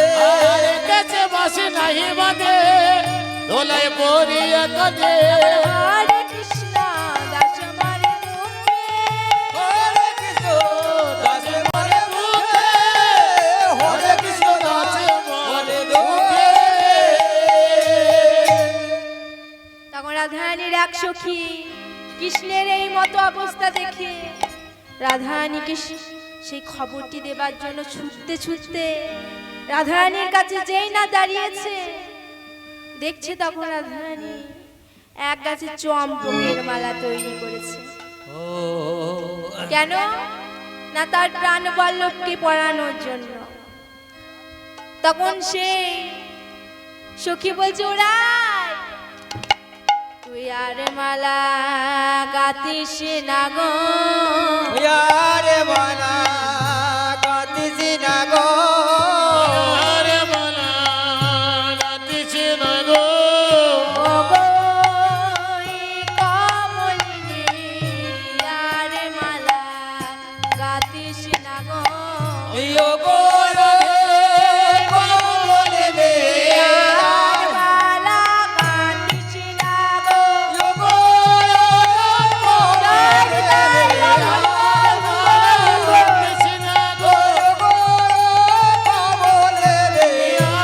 [SPEAKER 3] আরে কাছে বাসে নাহি বাঁধে দোলায় পড়িয়া কাঁদে
[SPEAKER 1] হরে কৃষ্ণ দাস মারে মুখে
[SPEAKER 2] হরে কৃষ্ণ দাসে মরে দুঃখে হরে কৃষ্ণ দাসে মরে দুঃখে
[SPEAKER 1] তখন রাধারানীর এক সখী কৃষ্ণের এই মতো অবস্থা দেখে রাধারানীকে সেই খবরটি দেবার জন্য ছুটতে ছুটতে রাধারানীর কাছে যেই না দাঁড়িয়েছে দেখছে তখন রাধারানী এক গাছে চম্পকের মালা তৈরি করেছে।
[SPEAKER 2] ও
[SPEAKER 1] কেন না তার প্রাণ বল্লভকে পরানোর জন্য। তখন সে সখী বলছে ওরাই তুই আর মালা গাতিস না গো
[SPEAKER 2] ইয়ারে বালা কাঁদিছি না গো
[SPEAKER 3] আরে মালা গাতিছে না গো
[SPEAKER 1] ও গো এই কমলিনী আর মালা গাতিস না গো
[SPEAKER 2] ইয়ো গোরে কমলে রে
[SPEAKER 1] আর মালা গাতিস না গো
[SPEAKER 2] ইয়ো গোরে কমলে রে
[SPEAKER 3] গাতিছে না গো
[SPEAKER 2] কমলে রে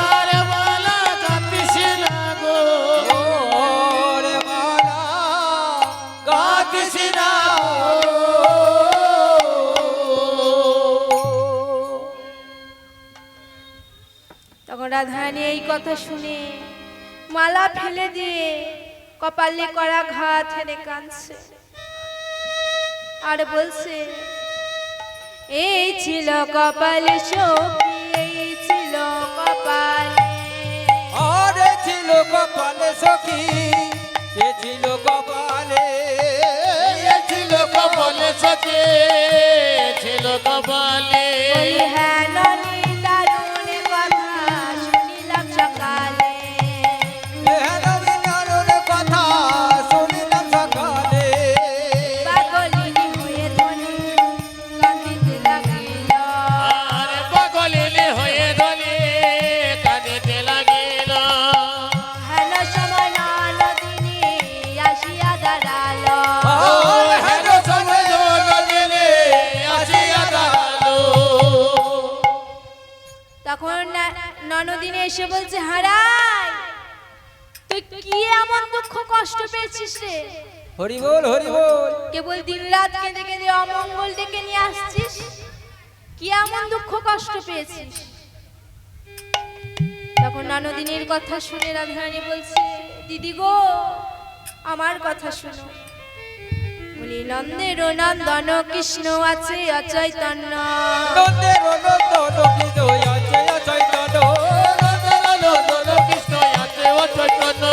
[SPEAKER 3] আরে মালা গাতিছে না গো
[SPEAKER 2] ওরে বালা কাঁদিছি না
[SPEAKER 1] তখন রাধারানী এই কথা শুনে মালা ফেলে দিয়ে কপালে করা ঘা ছেড়ে কাঁদছে আর বলছে এই ছিল কপালে সখী এই ছিল কপালে
[SPEAKER 2] আরে ছিল কপালে সখী এ ছিল কপালে
[SPEAKER 3] এ ছিল কপালে সখী ছিল কপালে
[SPEAKER 1] বলি হ্যাঁ ননি দারুণ কথা শুনিলাম সকালে
[SPEAKER 2] হেলার কথা শুনিলাম সকালে
[SPEAKER 1] পাগলিনী হয়ে ধনী কাঁদিতে লাগিল
[SPEAKER 3] আরে পাগলিনী হয়ে ধনী কাঁদিতে লাগিল
[SPEAKER 1] হেন সময় নদিনী আসিয়া দাঁড়ালো
[SPEAKER 3] হেন সময় নদিনী আসিয়া দাঁড়ালো
[SPEAKER 1] তখন ননদিনী এসে বলছে হারাই তুই কি এমন দুঃখ কষ্ট পেয়েছিস রে
[SPEAKER 2] হরি বল হরি বল
[SPEAKER 1] কেবল দিন রাত কেঁদে কেঁদে অমঙ্গল ডেকে নিয়ে আসছিস কি এমন দুঃখ কষ্ট পেয়েছিস তখন ননদিনীর কথা শুনে রাধারানী বলছে দিদি গো আমার কথা শোনো বলি নন্দের নন্দন কৃষ্ণ আছে অচৈতন্য
[SPEAKER 2] নন্দের নন্দন কৃষ্ণ আছে চৈতন্য
[SPEAKER 3] কৃষ্ণ আছে ও চৈতন্য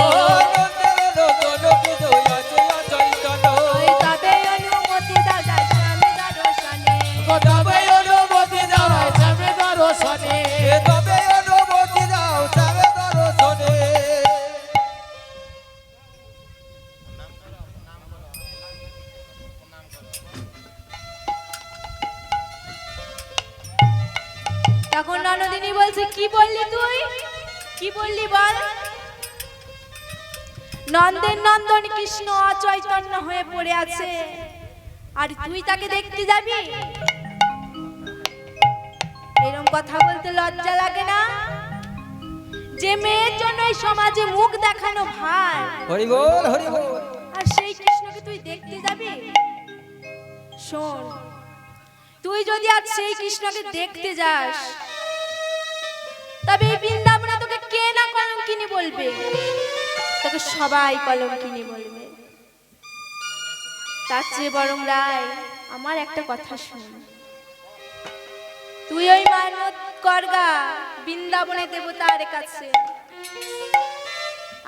[SPEAKER 2] নন্দের নন্দন কৃষ্ণ আছে চৈতন্য
[SPEAKER 1] ওই তবে অনুমতি দাও যাই স্বামী দর্শনে
[SPEAKER 3] তবে অনুমতি দাও স্বামী দর্শনে
[SPEAKER 2] এ তবে অনুমতি দাও সাবে দর্শনে
[SPEAKER 1] তখন ননদিনী বলছে কি বললি তুই কি বললি বল নন্দের নন্দন কৃষ্ণ অচৈতন্য হয়ে পড়ে আছে আর তুই তাকে দেখতে যাবি এরকম কথা বলতে লজ্জা লাগে না যে মেয়ের জন্য এই সমাজে মুখ দেখানো ভার
[SPEAKER 2] হরি বল হরি বল
[SPEAKER 1] আর সেই কৃষ্ণকে তুই দেখতে যাবি শোন তুই যদি আজ সেই কৃষ্ণকে দেখতে যাস তবে এই বৃন্দাবনে তোকে কে না কলঙ্কিনী বলবে তোকে সবাই কলঙ্কিনী বলবে তার চেয়ে বরং রায় আমার একটা কথা শোন তুই ওই মানত করগা বৃন্দাবনে দেবতার কাছে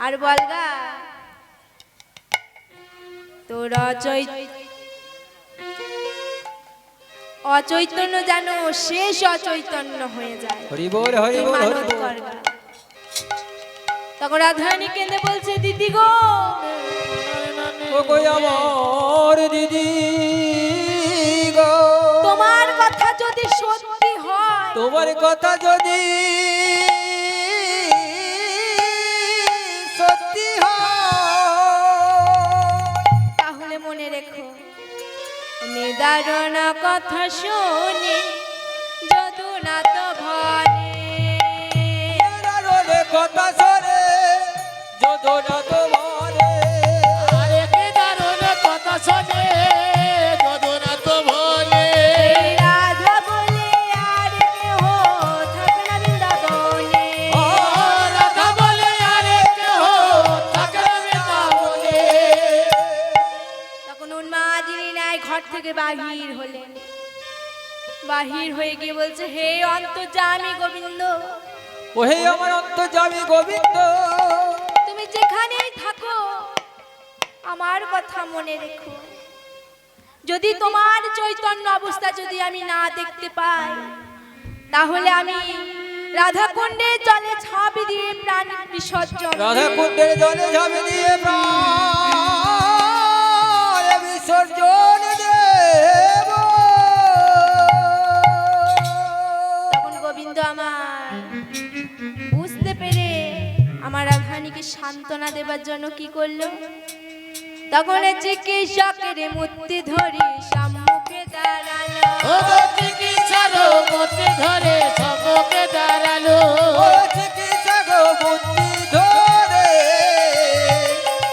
[SPEAKER 1] আর বলগা তোর অচৈতন্য যেন শেষ অচৈতন্য হয়ে যায়
[SPEAKER 2] হরি বল হরি
[SPEAKER 1] তুই
[SPEAKER 2] বল হরি
[SPEAKER 1] মানত
[SPEAKER 2] বল
[SPEAKER 1] করগা। তখন রাধারানী কেঁদে বলছে দিদি গো
[SPEAKER 2] ও কই আমার দিদি গো
[SPEAKER 1] তোমার কথা যদি সত্যি হয়
[SPEAKER 2] তোমার কথা যদি সত্যি হয়,
[SPEAKER 1] তাহলে মনে রেখো নিদারুণ কথা শুনে যদু না তো ভনে।
[SPEAKER 2] দারুণ কথা শোনে যোধনা তোমারে।
[SPEAKER 3] আরে কি দারুণ কথা শোনে যদুনা তো ভোলে।
[SPEAKER 1] রাধা বলে আর কেহ থাকে না বৃন্দাবনে।
[SPEAKER 3] ও রাধা বলে আরে কেহ থাকে না বৃন্দাবনে।
[SPEAKER 1] তখন উন্মাদিনী ন্যায় ঘর থেকে বাহির হলেন। বাহির হয়ে গিয়ে বলছে, হে অন্তর্যামী গোবিন্দ,
[SPEAKER 2] ওহে আমার অন্তর্যামী গোবিন্দ,
[SPEAKER 1] তুমি যেখানেই থাকো আমার কথা মনে রেখো। যদি তোমার চৈতন্য অবস্থা যদি আমি না দেখতে পাই, তাহলে আমি রাধা কুণ্ডে জলে ঝাঁপ দিয়ে প্রাণ বিসর্জন
[SPEAKER 2] রাধা
[SPEAKER 1] দেব।
[SPEAKER 2] কুণ্ডের জলে ঝাঁপে দিয়ে প্রাণ বিসর্জন দেব।
[SPEAKER 1] তখন গোবিন্দ আমার বুঝতে পেরে আমার রাধারানীকে সান্ত্বনা দেবার জন্য কি করলো, তখন চিকিৎসকের মূর্তি ধরে সম্মুখে দাঁড়ালো।
[SPEAKER 3] ও চিকিৎসার মতে ধরে সবকে দাঁড়ালো।
[SPEAKER 2] ও চিকিৎসক বুদ্ধি ধরে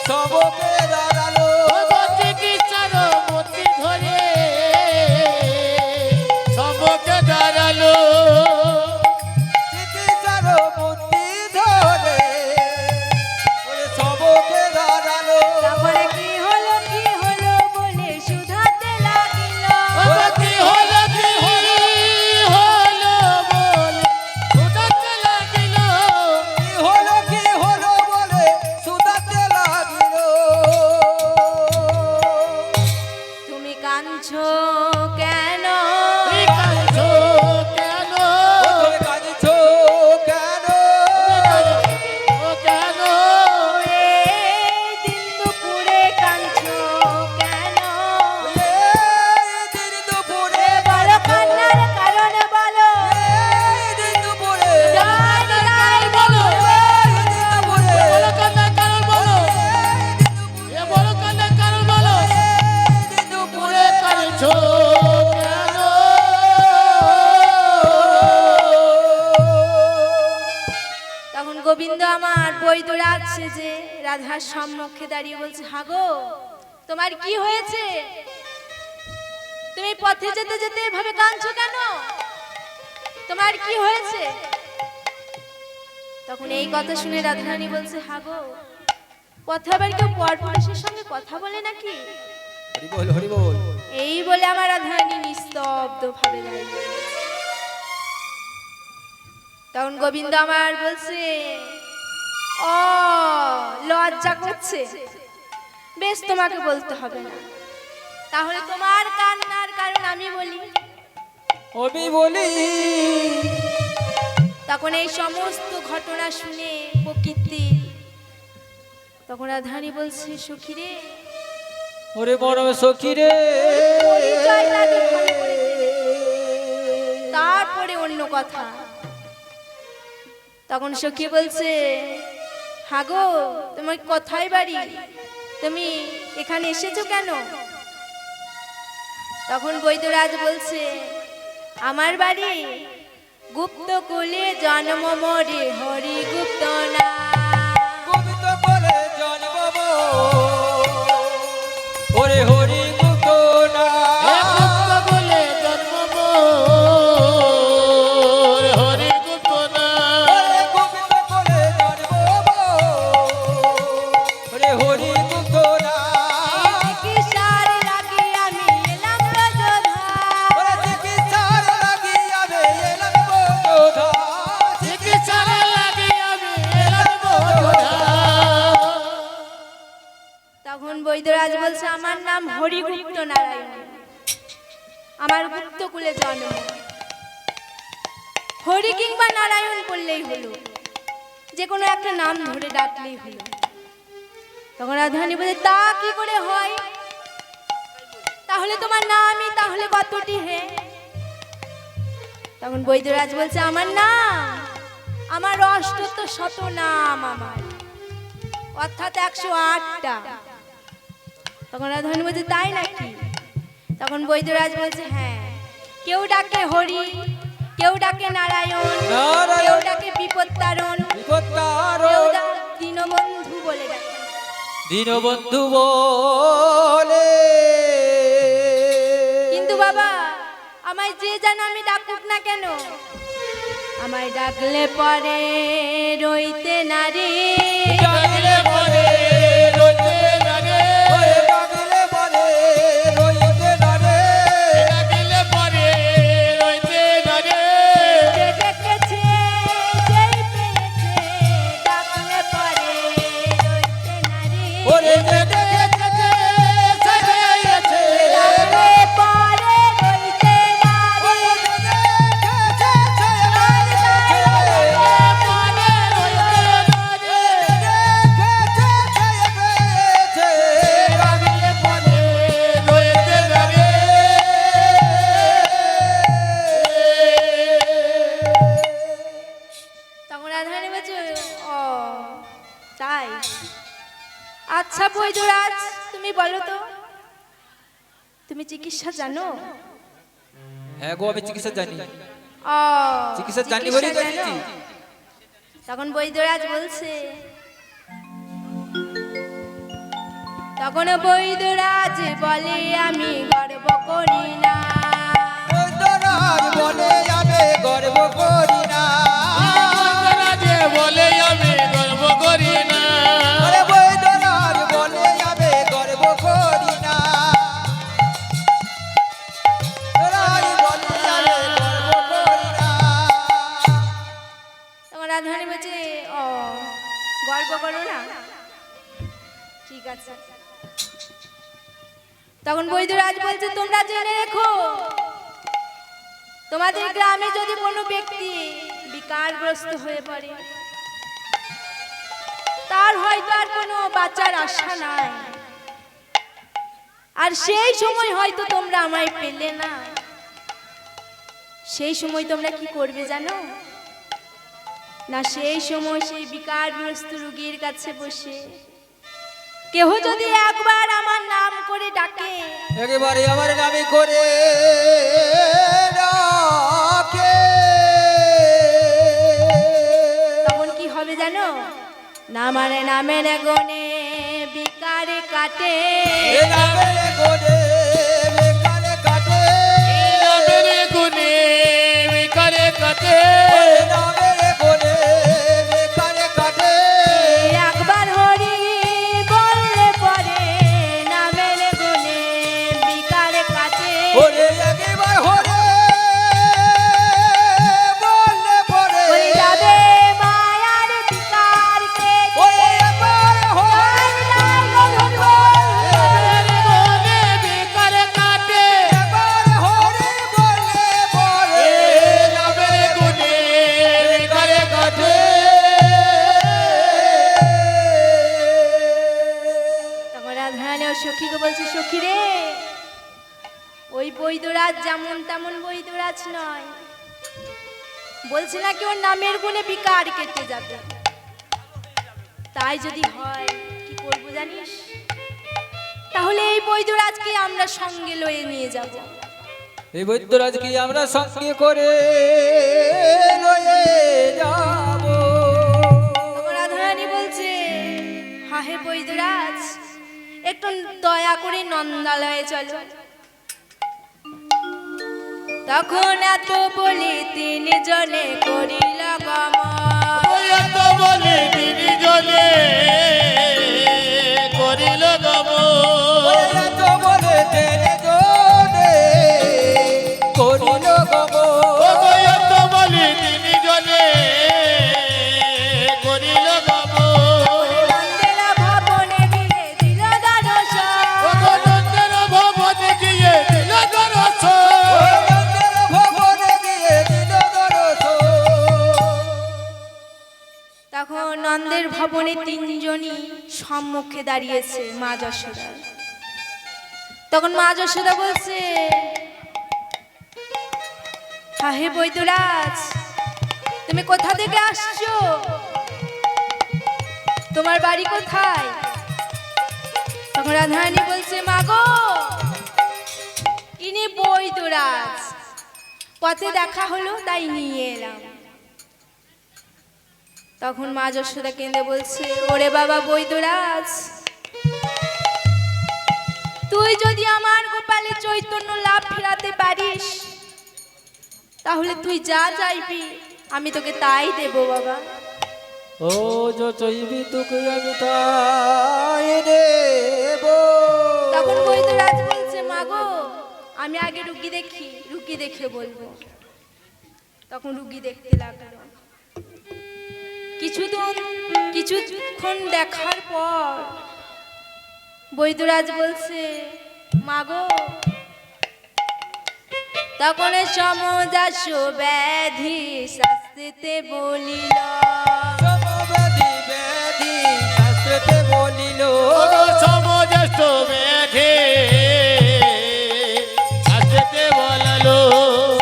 [SPEAKER 2] সবকে দাঁড়ালো।
[SPEAKER 3] ও চিকিৎসার মতে ধরে সবকে দাঁড়ালো।
[SPEAKER 2] চিকিৎসার বুদ্ধি ধরে ওরে সবকে দাঁড়ালো।
[SPEAKER 1] তারপরে কি হলো বলে শুধাতে লাগিল।
[SPEAKER 3] ও কি হলো বলে শুধাতে লাগিল।
[SPEAKER 2] কি হলো বলে শুধাতে লাগিল।
[SPEAKER 1] তুমি কাঁদছো কেন?
[SPEAKER 3] তুমি কাঁদছো কেন?
[SPEAKER 2] ও তুমি কাঁদছো কেন?
[SPEAKER 3] ও কেন?
[SPEAKER 1] এই দিন দুপুরে কাঁদছো কেন?
[SPEAKER 2] এই দিন দুপুরে
[SPEAKER 1] বলো কান্নার কারণ বলো।
[SPEAKER 2] এই দিন দুপুরে
[SPEAKER 1] জয় জয়
[SPEAKER 3] বলো।
[SPEAKER 2] এই দিন দুপুরে
[SPEAKER 3] বলো কান্নার কারণ বলো। এ বলো কান্নার কারণ বলো।
[SPEAKER 2] এই দিন দুপুরে
[SPEAKER 3] ওরে কাঁদছো কেন?
[SPEAKER 1] তখন গোবিন্দ আমার বৈদ্যরাজ সেজে রাধার সম্মুখে দাঁড়িয়ে বলছে, হাগো তোমার কি হয়েছে? তুমি পথে যেতে যেতে এভাবে কাঁদছো কেন? তোমার কি হয়েছে? তখন এই কথা শুনে রাধারানী বলছে, হাগো পথে আবার কেউ পরপুরুষের সঙ্গে কথা বলে নাকি?
[SPEAKER 2] হরি বল হরি বল।
[SPEAKER 1] এই বলে আমার রাধারানী নিস্তব্ধ ভাবে দাঁড়িয়ে রয়েছে। তখন গোবিন্দ আমার বলছে, ও লজ্জা করছে, বেশ তোমাকে বলতে হবে না, তাহলে তোমার কান্নার কারণ আমি বলি।
[SPEAKER 2] আমি বলি
[SPEAKER 1] তখন এই সমস্ত ঘটনা শুনে প্রকৃতি, তখন রাধারানী বলছে, সখী রে,
[SPEAKER 2] ওরে মরম সখী রে,
[SPEAKER 1] পরিচয়টা আগে ভালো করে দে, তারপরে অন্য কথা। তখন সখী বলছে, হাগো তোমার কোথায় বাড়ি? তুমি এখানে এসেছো কেন? তখন বৈদ্যরাজ বলছে, আমার বাড়ি গুপ্ত কুলে জন্ম মরে হরি গুপ্ত না।
[SPEAKER 2] গোবিন্দ বলে জন্ম ওরে হরি মুক্ত না।
[SPEAKER 3] এ গুপ্ত বলে জন্ম মোর, হরি গুপ্ত না।
[SPEAKER 2] ওরে গোবিন্দ বলে জন্ম ওরে হরি মুক্ত না।
[SPEAKER 1] চিকিৎসার লাগি আমি এলাম ব্রজধাম।
[SPEAKER 2] ওরে চিকিৎসার লাগি আমি এলাম বোধা।
[SPEAKER 3] চিকিৎসার লাগি আমি এলাম বোধা।
[SPEAKER 1] তখন বৈদ্যরাজ বলছে, আমার নাম হরিগুপ্ত নারায়ণ, আমার গুপ্ত কুলে জন্ম, হরি কিংবা নারায়ণ বললেই হলো, যে কোনো একটা নাম ধরে ডাকলেই হলো। তখন রাধারানী বলে, তা কি করে হয়? তাহলে তোমার নামই তাহলে কতটি হে? তখন বৈদ্যরাজ বলছে আমার নাম, আমার অষ্টত শত নাম আমার, অর্থাৎ 108টা। তখন রাধারানী বলছে তাই নাকি? তখন বৈদ্যরাজ বলছে হ্যাঁ, কেউ ডাকে হরি, কেউ ডাকে নারায়ণ,
[SPEAKER 2] নারায়ণ,
[SPEAKER 1] কেউ ডাকে বিপত্তারণ, কেউ দীনবন্ধু বলে ডাকে।
[SPEAKER 2] দীনবন্ধু বলে।
[SPEAKER 1] কিন্তু বাবা, আমায় যে যেন আমি ডাকুক না কেন, আমায় ডাকলে পরে রইতে নারী,
[SPEAKER 3] ডাকলে পরে রইতে না রে,
[SPEAKER 2] ডাকলে পরে রইতে না রে,
[SPEAKER 3] ডাকলে পরে রইতে না রে।
[SPEAKER 1] যে ডেকেছে যেই পেয়েছে, ডাকলে পরে রইতে নারী,
[SPEAKER 2] ওরে যে
[SPEAKER 3] দেখেছে সে পেয়েছে,
[SPEAKER 1] ডাকলে পরে রইতে নারী।
[SPEAKER 3] ডাকলে পরে রইতে না রে।
[SPEAKER 1] তখন রাধারানী বলছে ও তাই, আচ্ছা বৈদ্যরাজ তুমি বলো তো, তুমি চিকিৎসা জানো?
[SPEAKER 2] হ্যাঁ গো, আমি চিকিৎসা জানি।
[SPEAKER 1] ও
[SPEAKER 2] চিকিৎসা জানি বলেই তো
[SPEAKER 1] জানো?
[SPEAKER 2] এসেছি।
[SPEAKER 1] তখন বৈদ্যরাজ বলছে, তখন বৈদ্যরাজ বলে আমি গর্ব করি না,
[SPEAKER 2] বৈদ্যরাজ বলে আমি গর্ব করি না।
[SPEAKER 3] বৈদ্যরাজে বলে আমি গর্ব করি না।
[SPEAKER 2] আরে বৈদ্যরাজ বলে আমি গর্ব করি না। রাজ বলে আমি গর্ব করি না।
[SPEAKER 1] তখন রাধারানী বলছে ও গর্ব করো না, ঠিক আছে। তখন বৈদ্যরাজ বলছে তোমরা জেনে রেখো, তোমাদের গ্রামে যদি কোনো ব্যক্তি বিকারগ্রস্ত হয়ে পড়ে, তার হয়তো আর কোনো বাঁচার আশা নাই, আর সেই সময় হয়তো তোমরা আমায় পেলে না, সেই সময় তোমরা কি করবে জানো না? সেই সময় সেই বিকারগ্রস্ত রোগীর কাছে বসে কেহ যদি একবার আমার নাম করে ডাকে,
[SPEAKER 2] একেবারে আমার নামে করে ডাকে,
[SPEAKER 1] তখন কি হবে জানো? না মানে নামের গনে বিকারে কাটে,
[SPEAKER 2] এ নামের গুণে বেকারে কাটে,
[SPEAKER 3] নামের গুণে বিকারে কাটে,
[SPEAKER 2] এ নামের গুণে বেকারে কাটে।
[SPEAKER 1] একবার হরি বললে পরে নামের গনে বিকারে কাটে,
[SPEAKER 2] ওরে একবার হরে বললে পরে
[SPEAKER 1] হয়ে যাবে মায়ার বিকার কেটে।
[SPEAKER 2] ওরে একবার হরে
[SPEAKER 3] নামের গুণে বিকারে কাটে,
[SPEAKER 2] একবার হরে বললে পরে
[SPEAKER 3] নামের গুণে বিকারে কাটে।
[SPEAKER 1] তখন রাধারানী ও সখীকে বলছে সখী রে, ওই বৈদ্যরাজ যেমন তেমন বৈদ্যরাজ নয়, বলছে নাকি ওর নামের গুণে বিকার কেটে যাবে। তাই যদি হয় কি করবো জানিস? তাহলে এই বৈদ্যরাজকে আমরা সঙ্গে লয়ে নিয়ে যাব।
[SPEAKER 2] এই বৈদ্যরাজকে আমরা সঙ্গে করে লয়ে যাব।
[SPEAKER 1] তখন রাধারানী বলছে হাহে বৈদ্যরাজ, একটু দয়া করে নন্দালয়ে চলো। তখন এত বলি তিনজনে করিল গমন,
[SPEAKER 3] ওই এত বলে তিনি জলে করিল গমন।
[SPEAKER 2] ওরে এত বলে তেরে জনে করিল গমন।
[SPEAKER 3] ওই এত বলে তিনি জলে করিল গমন।
[SPEAKER 1] নন্দের ভবনে গিয়ে দিল দর্শন,
[SPEAKER 3] ভগবন্তের ভবনে গিয়ে দিল দর্শন।
[SPEAKER 2] ভগবানের ভবনে গিয়ে দিল দর্শন।
[SPEAKER 1] তখন নন্দের ভবনে তিনজনই সম্মুখে দাঁড়িয়েছে মা যশোদা। তখন মা যশোদা বলছে হ্যাঁ হে বৈদ্যরাজ, তুমি কোথা থেকে আসছো? তোমার বাড়ি কোথায়? তখন রাধারানী বলছে, মা গো, ইনি বৈদ্যরাজ, পথে দেখা হলো তাই নিয়ে এলাম। তখন মা যশোদা কেঁদে বলছে, ওরে বাবা বৈদ্যরাজ, তুই যদি আমার গোপালের চৈতন্য লাভ ফেরাতে পারিস, তাহলে তুই যা চাইবি আমি তোকে তাই দেব বাবা।
[SPEAKER 2] ও যো চাইবি তোকে আমি তাই দেব।
[SPEAKER 1] তখন বৈদ্যরাজ বলছে, মা গো, আমি আগে রুগী দেখি, রুগী দেখে বলবো। তখন রুগী দেখতে লাগলো। কিছুক্ষণ দেখার পর বৈদ্যরাজ বলছে, মা গো, তখন সমজাস ব্যাধি শাস্ত্রেতে বলিল,
[SPEAKER 2] সমব্যাধি ব্যাধি শাস্ত্রেতে বলিল,
[SPEAKER 3] সমজস্ত ব্যাধি শাস্ত্রেতে বললো,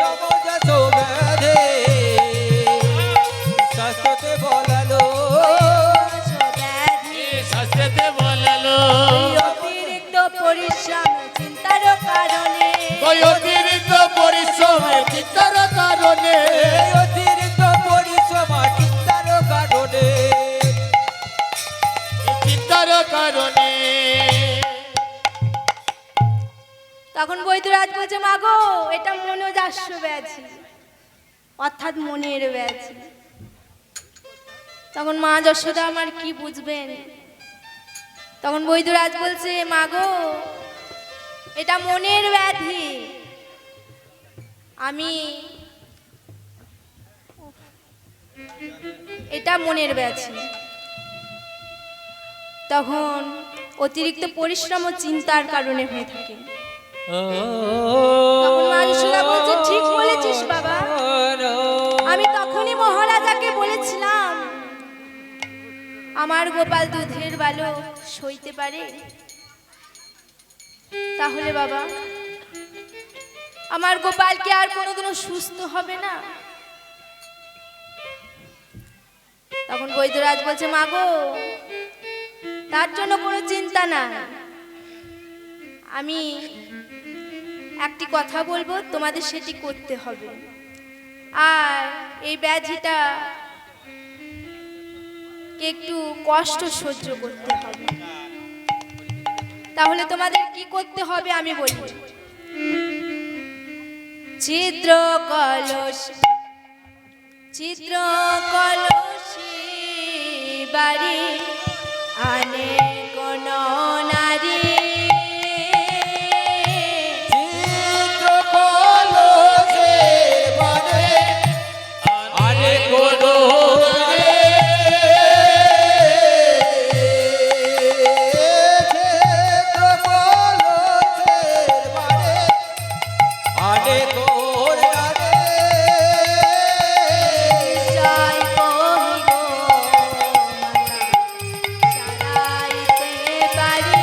[SPEAKER 2] সমজাস ব্যাধি শাস্ত্রেতে বলালো,
[SPEAKER 1] ব্যাধি
[SPEAKER 3] শাস্ত্রেতে বললো,
[SPEAKER 1] অতিরিক্ত পরিশ্রম চিন্তার কারণে,
[SPEAKER 3] ওই অতিরিক্ত পরিশ্রমে চিন্তার কারণে,
[SPEAKER 2] এই অতিরিক্ত পরিশ্রম চিন্তার কারণে,
[SPEAKER 3] চিন্তার কারণে।
[SPEAKER 1] তখন বৈদ্যরাজ বলছে, মা গো, এটা মনোজাস্য ব্যাধি, অর্থাৎ মনের ব্যাধি। তখন মা যশোদা আমার কি বুঝবেন? তখন বৈদ্যরাজ বলছে, মা গো, এটা মনের ব্যাধি, এটা মনের ব্যাধি। তখন অতিরিক্ত পরিশ্রম ও চিন্তার কারণে হয়ে থাকে। তখন মা যশোদা বলছে, ঠিক বলেছিস বাবা, আমি তখনই মহারাজাকে বলেছিলাম আমার গোপাল দুধের বালক সইতে পারে। তাহলে বাবা, আমার গোপাল কি আর কোনোদিনও সুস্থ হবে না? তখন বৈদ্যরাজ বলছে, মা গো, তার জন্য কোনো চিন্তা নাই, আমি একটি কথা বলবো, তোমাদের সেটি করতে হবে। আর এই ব্যাধিটা একটু কষ্ট সহ্য করতে হবে। তাহলে তোমাদের কি করতে হবে আমি বলবো। চিত্র কলসি বাড়ি আনে কোন নারী,
[SPEAKER 2] চিত্র কলসে বারে আরে কোনো চিত্র কলসে বারে আরে কোন নারে,
[SPEAKER 1] জয় কহি গো মাতা সারাইতে পারি,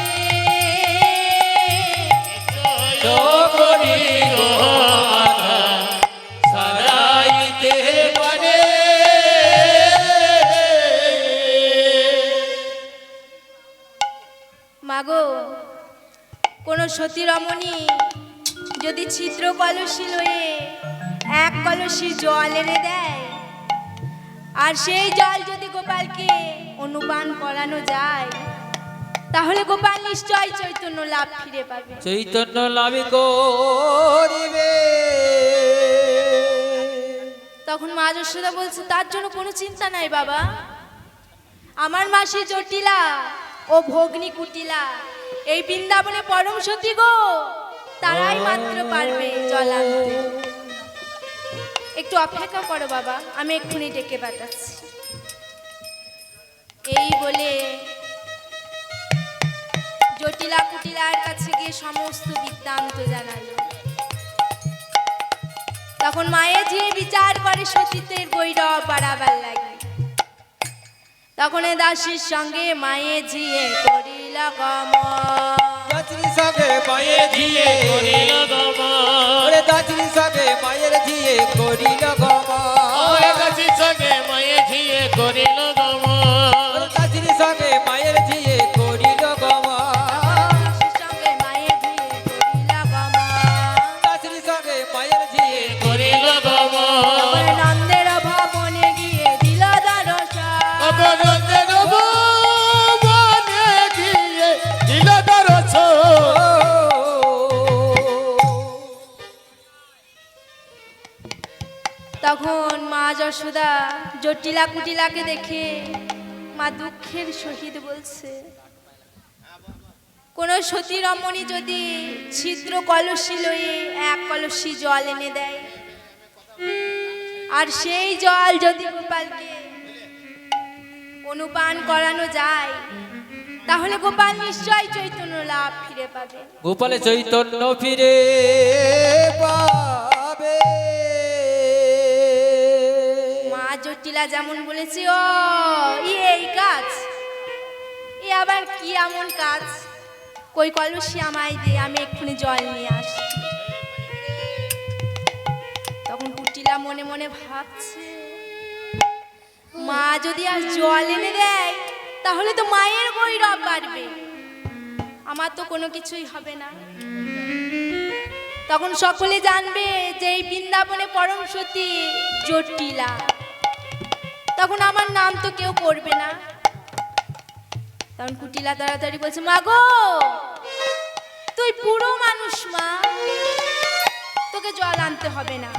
[SPEAKER 3] করি গো মাতা সারাইতে পারে।
[SPEAKER 1] মাগো, কোন সতী রমণী যদি ছিদ্র কলসি লয়ে এক কলসি জল এনে দেয়, আর সেই জল যদি গোপালকে অনুপান করানো যায়, তাহলে গোপাল নিশ্চয় চৈতন্য লাভ ফিরে পাবে।
[SPEAKER 2] চৈতন্য লাভি করিবে।
[SPEAKER 1] তখন মা যশোদা বলছে, তার জন্য কোনো চিন্তা নাই বাবা, আমার মাসি জটিলা ও ভগ্নী কুটিলা এই বৃন্দাবনে পরম সতী গো, তারাই মাত্র পারবে জল আনতে। একটু অপেক্ষা করো বাবা, আমি এক্ষুনি ডেকে পাঠাচ্ছি। এই বলে জটিলা কুটিলার কাছে গিয়ে সমস্ত বৃত্তান্ত জানালো। তখন মায়ে যে বিচার করে সতীত্বের গৈরব বাড়াবার লাগে, তখন এ দাসীর সঙ্গে মায়ে ঝিয়ে করিল গমন।
[SPEAKER 2] দাসির সঙ্গে মায়ের ঝিয়ে
[SPEAKER 3] করিল গমন।
[SPEAKER 2] ওরে দাসির সঙ্গে মায়ের ঝিয়ে
[SPEAKER 1] যশোদা জটিলা কুটিলাকে দেখে মা দুঃখের সহিত বলছে, কোন সতী রমণী যদি ছিদ্র কলসি লয়ে এক কলসি জল এনে দেয়, আর সেই জল যদি গোপালকে অনুপান করানো যায়, তাহলে গোপাল নিশ্চয় চৈতন্য লাভ ফিরে পাবে।
[SPEAKER 2] গোপালে চৈতন্য ফিরে পাবে।
[SPEAKER 1] মা জটিলা যেমন বলেছে, ও এই কাজ, এ আবার কি এমন কাজ, কই কলসি আমায় দে, আমি এক্ষুনি জল নিয়ে আসছি। তখন কুটিলা মনে মনে ভাবছে, মা যদি আর জল এনে দেয়, তাহলে তো মায়ের গৌরব বাড়বে, আমার তো কোনো কিছুই হবে না। তখন সকলে জানবে যে এই বৃন্দাবনে পরম সতী জটিলা, তখন আমার নাম তো কেউ করবে না। তখন কুটিলা তাড়াতাড়ি বলছে, মা গো, তুই পুরো মানুষ মা, তোকে জল আনতে হবে না,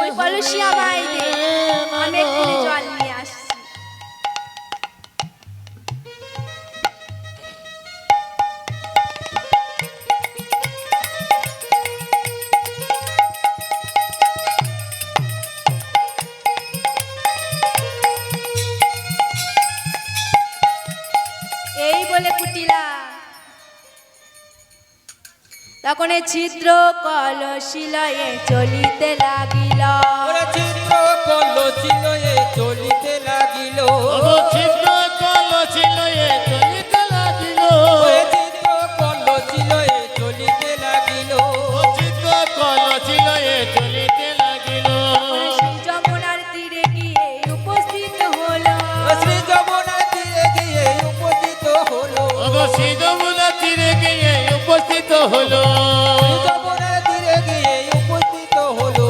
[SPEAKER 1] ওই কলসি আমায় দে, আমি এক্ষুনি জল নিয়ে আসছি। এই বলে কুটিলা তখন ছিদ্র কলসি লয়ে চলিতে লাগিল।
[SPEAKER 2] ওরে চিত্র কলসি লয়ে চলিতে লাগিল।
[SPEAKER 3] ছিদ্র কলসি লয়ে চলিতে লাগিল।
[SPEAKER 2] ওরে চিত্র কলসি লয়ে চলিতে লাগিল।
[SPEAKER 3] ছিদ্র কলসি লয়ে চলিতে লাগিল।
[SPEAKER 1] শ্রী যমুনার তীরে গিয়ে উপস্থিত হলো।
[SPEAKER 2] শ্রী যমুনার তীরে গিয়ে উপস্থিত হলো।
[SPEAKER 3] শ্রী যমুনার তীরে গিয়ে উপস্থিত হলো।
[SPEAKER 2] শ্রী যমুনার তীরে গিয়ে উপস্থিত হলো।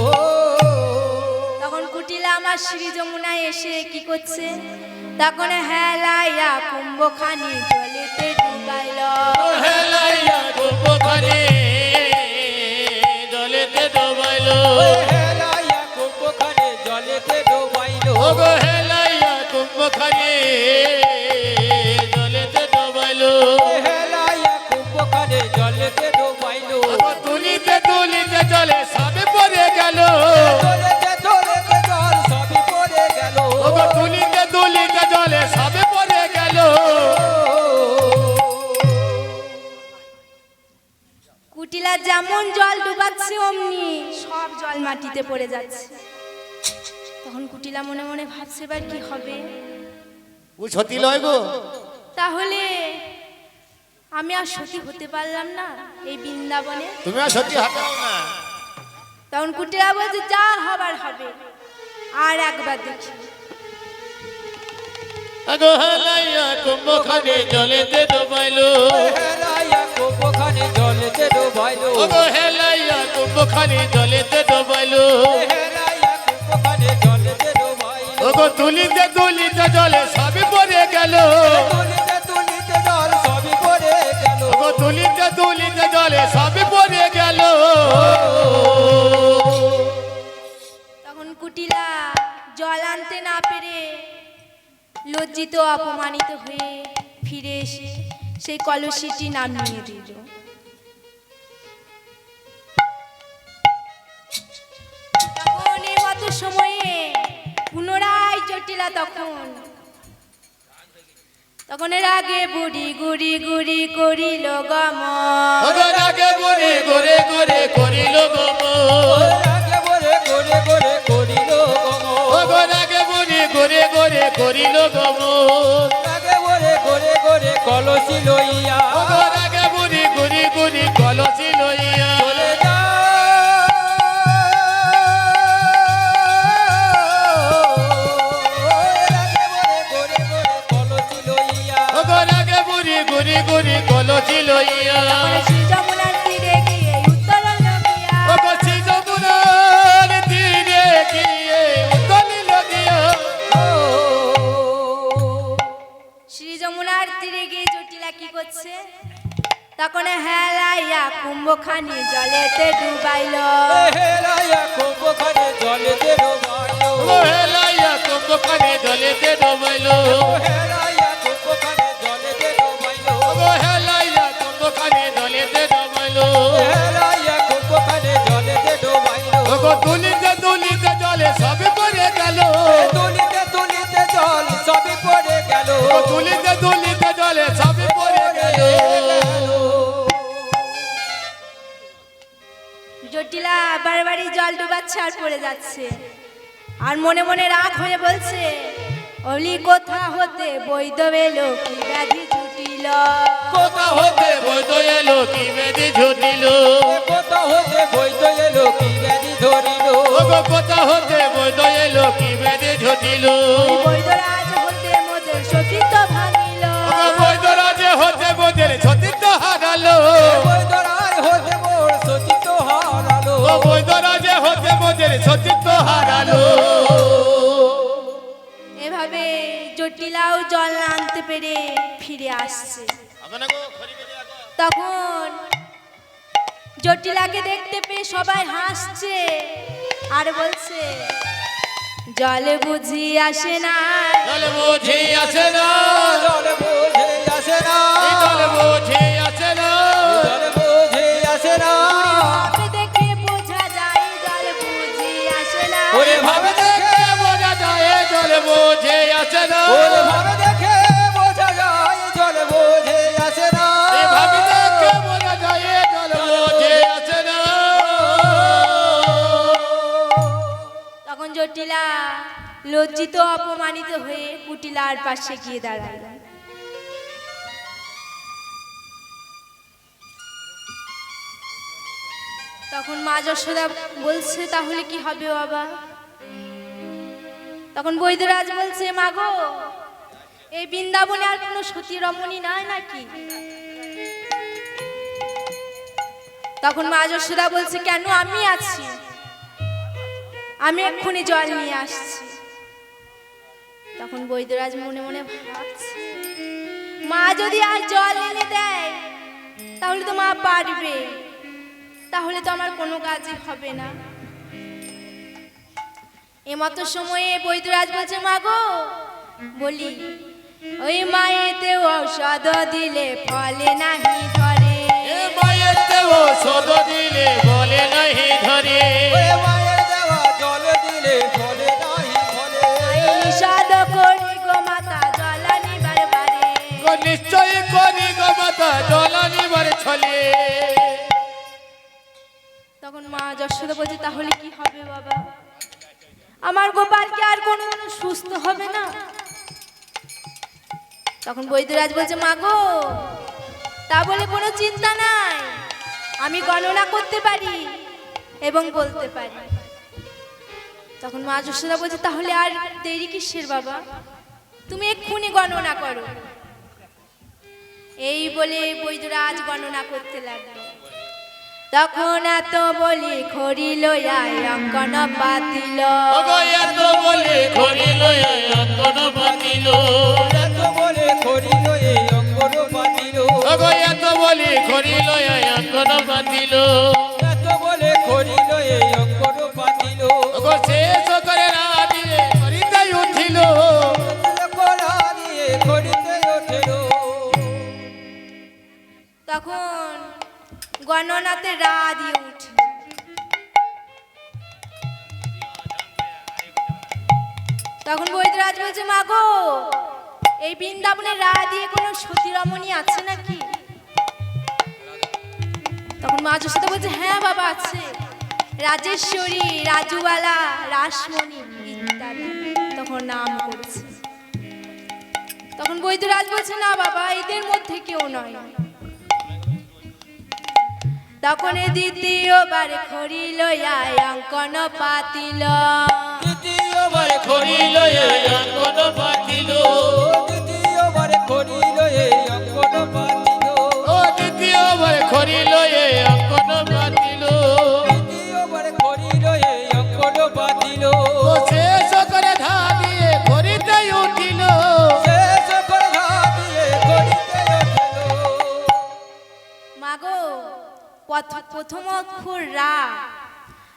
[SPEAKER 1] তখন কুটিলা আমার শ্রী যমুনায় এসে কি করছে, তখন হেলাইয়া কুম্ভখানি জলেতে ডুবাইল।
[SPEAKER 3] হেলাইয়া কুম্ভখানি জলেতে ডুবাইল।
[SPEAKER 2] হেলাইয়া কুম্ভখানি জলেতে ডুবাইল।
[SPEAKER 3] ওগো হেলাইয়া কুম্ভখানি জলেতে ডুবাইল।
[SPEAKER 2] হেলাইয়া কুম্ভখানি জলেতে ডুবাইল।
[SPEAKER 3] তুলিতে তুলিতে জলে সবে পড়ে গেল।
[SPEAKER 2] চলেতে চলেতে জল সবই পড়ে গেল।
[SPEAKER 3] ওগো তুলিতে তুলিতে জলে সবে পড়ে গেল।
[SPEAKER 1] কুটিলা যেমন জল ডুবাচ্ছে অমনি সব জল মাটিতে পড়ে যাচ্ছে। তখন কুটিলা মনে মনে ভাবছে, এবার কি হবে,
[SPEAKER 3] ও সতী লয় গো।
[SPEAKER 1] তাহলে আমি আর সতী হতে পারলাম না এই বৃন্দাবনে।
[SPEAKER 3] তুমি আর সতী হাঁটাও না।
[SPEAKER 1] তখন কুটিলা বলছে, যা হবার হবে, আর একবার দেখি।
[SPEAKER 3] আগো হেলাইয়া কুম্ভখানি জলেতে ডুবাইল।
[SPEAKER 2] হেলাইয়া কুম্ভখানি জলেতে ডুবাইল।
[SPEAKER 3] ওগো হেলাইয়া কুম্ভখানি জলেতে ডুবাইল।
[SPEAKER 2] হেলাইয়া কুম্ভখানি জলেতে ডুবাইল।
[SPEAKER 3] ওগো তুলিতে তুলিতে জলে সবে পড়ে গেল।
[SPEAKER 2] তুলিতে তুলিতে জল সবই পড়ে গেল।
[SPEAKER 3] ওগো তুলিতে তুলিতে জলে সবে পড়ে গেল।
[SPEAKER 1] তখন কুটিলা জল আনতে না পেরে লজ্জিত অপমানিত হয়ে ফিরে এসে সেই কলসিটি নামিয়ে দিল। তখন এই মতো সময়ে পুনরায় জটিলা তখন এর আগে বুড়ি গুড়ি গুড়ি করিল গমন।
[SPEAKER 3] ওগো রাগে গুরে গুরে গুরে করিল গমন।
[SPEAKER 2] রাগে বরে করে করে করিল গমন।
[SPEAKER 3] ওগো রাগে গুরে গুরে গুরে করিল গমন।
[SPEAKER 2] রাগে বরে করে করে কলসি লইয়া
[SPEAKER 3] ওগো রাগে গুরি গুরি গুরি কলসি লইয়া
[SPEAKER 2] চলে যা।
[SPEAKER 3] ওগো রাগে গুরি গুরি গুরি কলসি লইয়া
[SPEAKER 1] শ্রী যমুনার তীরে গিয়ে উত্তরণ গিয়া।
[SPEAKER 3] ওগো শ্রী যমুনার তীরে গিয়ে উতলিল গিয়া।
[SPEAKER 1] শ্রী যমুনার তীরে গিয়ে জটিলা কি করছে, তখন হেলাইয়া কুম্ভখানি জলেতে ডুবাইল।
[SPEAKER 2] হেলাইয়া কুম্ভখানি জলেতে ডুবাইল।
[SPEAKER 3] গো হেলাইয়া কুম্ভখানে জলেতে ডুবাইলো
[SPEAKER 2] হেলাইয়া কুম্ভখানে জলেতে ডুবাইলো
[SPEAKER 3] গো হেলাইয়া কুম্ভখানে জলেতে ডুবাইলো
[SPEAKER 2] হেলাইয়া কুম্ভখানে জলেতে ডুবাইলো
[SPEAKER 3] গো তুলিতে তুলিতে জলে সবে পড়ে গেল
[SPEAKER 2] তুলিতে তুলিতে জল সবই পড়ে গেল
[SPEAKER 3] গো তুলিতে তুলিতে জলে সবে পড়ে গেল
[SPEAKER 1] জটিলা বারবারই জল ডুবাচ্ছে আর পড়ে যাচ্ছে আর মনে মনে রাগ হয়ে বলছে অলি কোথা হতে বৈধ এলো কি ব্যাধি ছুটিল
[SPEAKER 3] কোথা হতে বৈধ এলো কি বেদি ঝুটিল
[SPEAKER 2] কোথা হতে বৈধ এলো কি ব্যাধি ধরিল
[SPEAKER 3] গো কোথা হতে বৈধ এলো কি বেদি ঝুটিল
[SPEAKER 1] ওই বৈধরাজ হতে মোদের সতীত্ব ভাঙিল
[SPEAKER 3] বৈদ্যরাজে হতে বোধের সতীত্ব হারালো
[SPEAKER 2] বৈধরায় হতে মোর সতীত্ব হারালো
[SPEAKER 3] ও বৈদ্যরাজে হতে বোধের সতীত্ব হারালো
[SPEAKER 1] এভাবে জটিলাও জল না আনতে পেরে ফিরে আসছে তখন জটিলাকে দেখতে পেয়ে সবাই হাসছে আর বলছে জলে বুঝি আসে না
[SPEAKER 3] জল বুঝে আসে না
[SPEAKER 2] জল বোঝে আসে না
[SPEAKER 3] জল বুঝে আসে না
[SPEAKER 2] জল বোঝে আসে না
[SPEAKER 1] ভাবে দেখে বোঝা যায় জল বুঝি আসে না
[SPEAKER 2] ওরে
[SPEAKER 3] ভাবে দেখে বোঝা যায় জল বুঝে আসে না
[SPEAKER 2] ওরে ভাবে দেখে বোঝা যায় জল বোঝে আসে না
[SPEAKER 3] ভাবে দেখে বোঝা যায় জল বুঝে আসে না
[SPEAKER 1] তখন জটিলা লজ্জিত অপমানিত হয়ে কুটিলার পাশে গিয়ে দাঁড়াল তখন মা যশোদা বলছে তাহলে কি হবে বাবা তখন বৈদ্যরাজ বলছে মা গো এই বৃন্দাবনে আর কোনো সতী রমণী নাই নাকি তখন মা যশোদা বলছে কেন আমি আছি আমি এক্ষুনি জল নিয়ে আসছি তখন বৈদ্যরাজ মনে মনে ভাবছে মা যদি আর জল এনে দেয় তাহলে তো মা পারবে তাহলে তো আমার কোনো কাজই হবে না এমতো সময়ে বৈদ্যরাজ বলছে মা গো বলি ওই মায়েতে ঔষধ দিলে ফলে নাহি ধরে
[SPEAKER 3] এ মায়ের দেব সদ দিলে বলে নাহি ধরে
[SPEAKER 2] ওরে মায়ের দেওয়া জল দিলে ফলে নাই ফলে
[SPEAKER 1] নিষাদ করি গো মাতা জল নিবার বারে
[SPEAKER 3] গো নিশ্চয় করি গো মাতা জল নিবার ছলে
[SPEAKER 1] তখন মা যশোদা বলছে তাহলে কি হবে বাবা আমার গোপাল কি আর কোনো সুস্থ হবে না তখন বৈদ্যরাজ বলছে মা গো তা বলে কোনো চিন্তা নাই আমি গণনা করতে পারি এবং বলতে পারি তখন মা যশোদা বলছে তাহলে আর দেরি কিসের বাবা তুমি এক্ষুনি গণনা করো এই বলে বৈদ্যরাজ গণনা করতে লাগলো তখন এত বলি খড়ি লইয়াই অঙ্কন পাতিল
[SPEAKER 3] ওগো এত বলে করিল অঙ্কন পাতিল
[SPEAKER 2] এত বলে করিল এই অঙ্গন বাঁধিল
[SPEAKER 3] ওগো এত বলে করিল অঙ্কন পাতিল
[SPEAKER 2] এত বলে করিল এই অঙ্গন বাঁধিল
[SPEAKER 3] ওগো শেষ করে রাধিরে করিতে উঠিল
[SPEAKER 2] করা দিয়ে করিতে ওঠেল
[SPEAKER 1] তখন গণনাতে রা দিয়ে উঠল তখন বৈদ্যরাজ বলছে মা গো এই বৃন্দাবনে রা দিয়ে কোনো সতী রমণী আছে নাকি তখন মা যশোদা বলছে হ্যাঁ বাবা আছে রাজেশ্বরী রাজুবালা রাসমণি ইত্যাদি তখন নাম করছে তখন বৈদ্যরাজ বলছে না বাবা এদের মধ্যে কেউ নয় তখন দ্বিতীয়বার খড়ি লইয়া অঙ্কন পাতিল
[SPEAKER 2] দ্বিতীয়বার
[SPEAKER 3] করিল অঙ্কন পাতিল
[SPEAKER 2] দ্বিতীয়বার করিল এই অঙ্গন বাঁধিল
[SPEAKER 3] ও দ্বিতীয়বার করিল অঙ্কন পাতিল
[SPEAKER 2] দ্বিতীয়বার করিল এই অঙ্গন বাঁধিল
[SPEAKER 3] ও শেষ করে ধাবিয়ে করিতে উঠিল
[SPEAKER 2] শেষ করে ঘা দিয়ে করিতে ওঠেল
[SPEAKER 1] মাগো প্রথম অক্ষর রা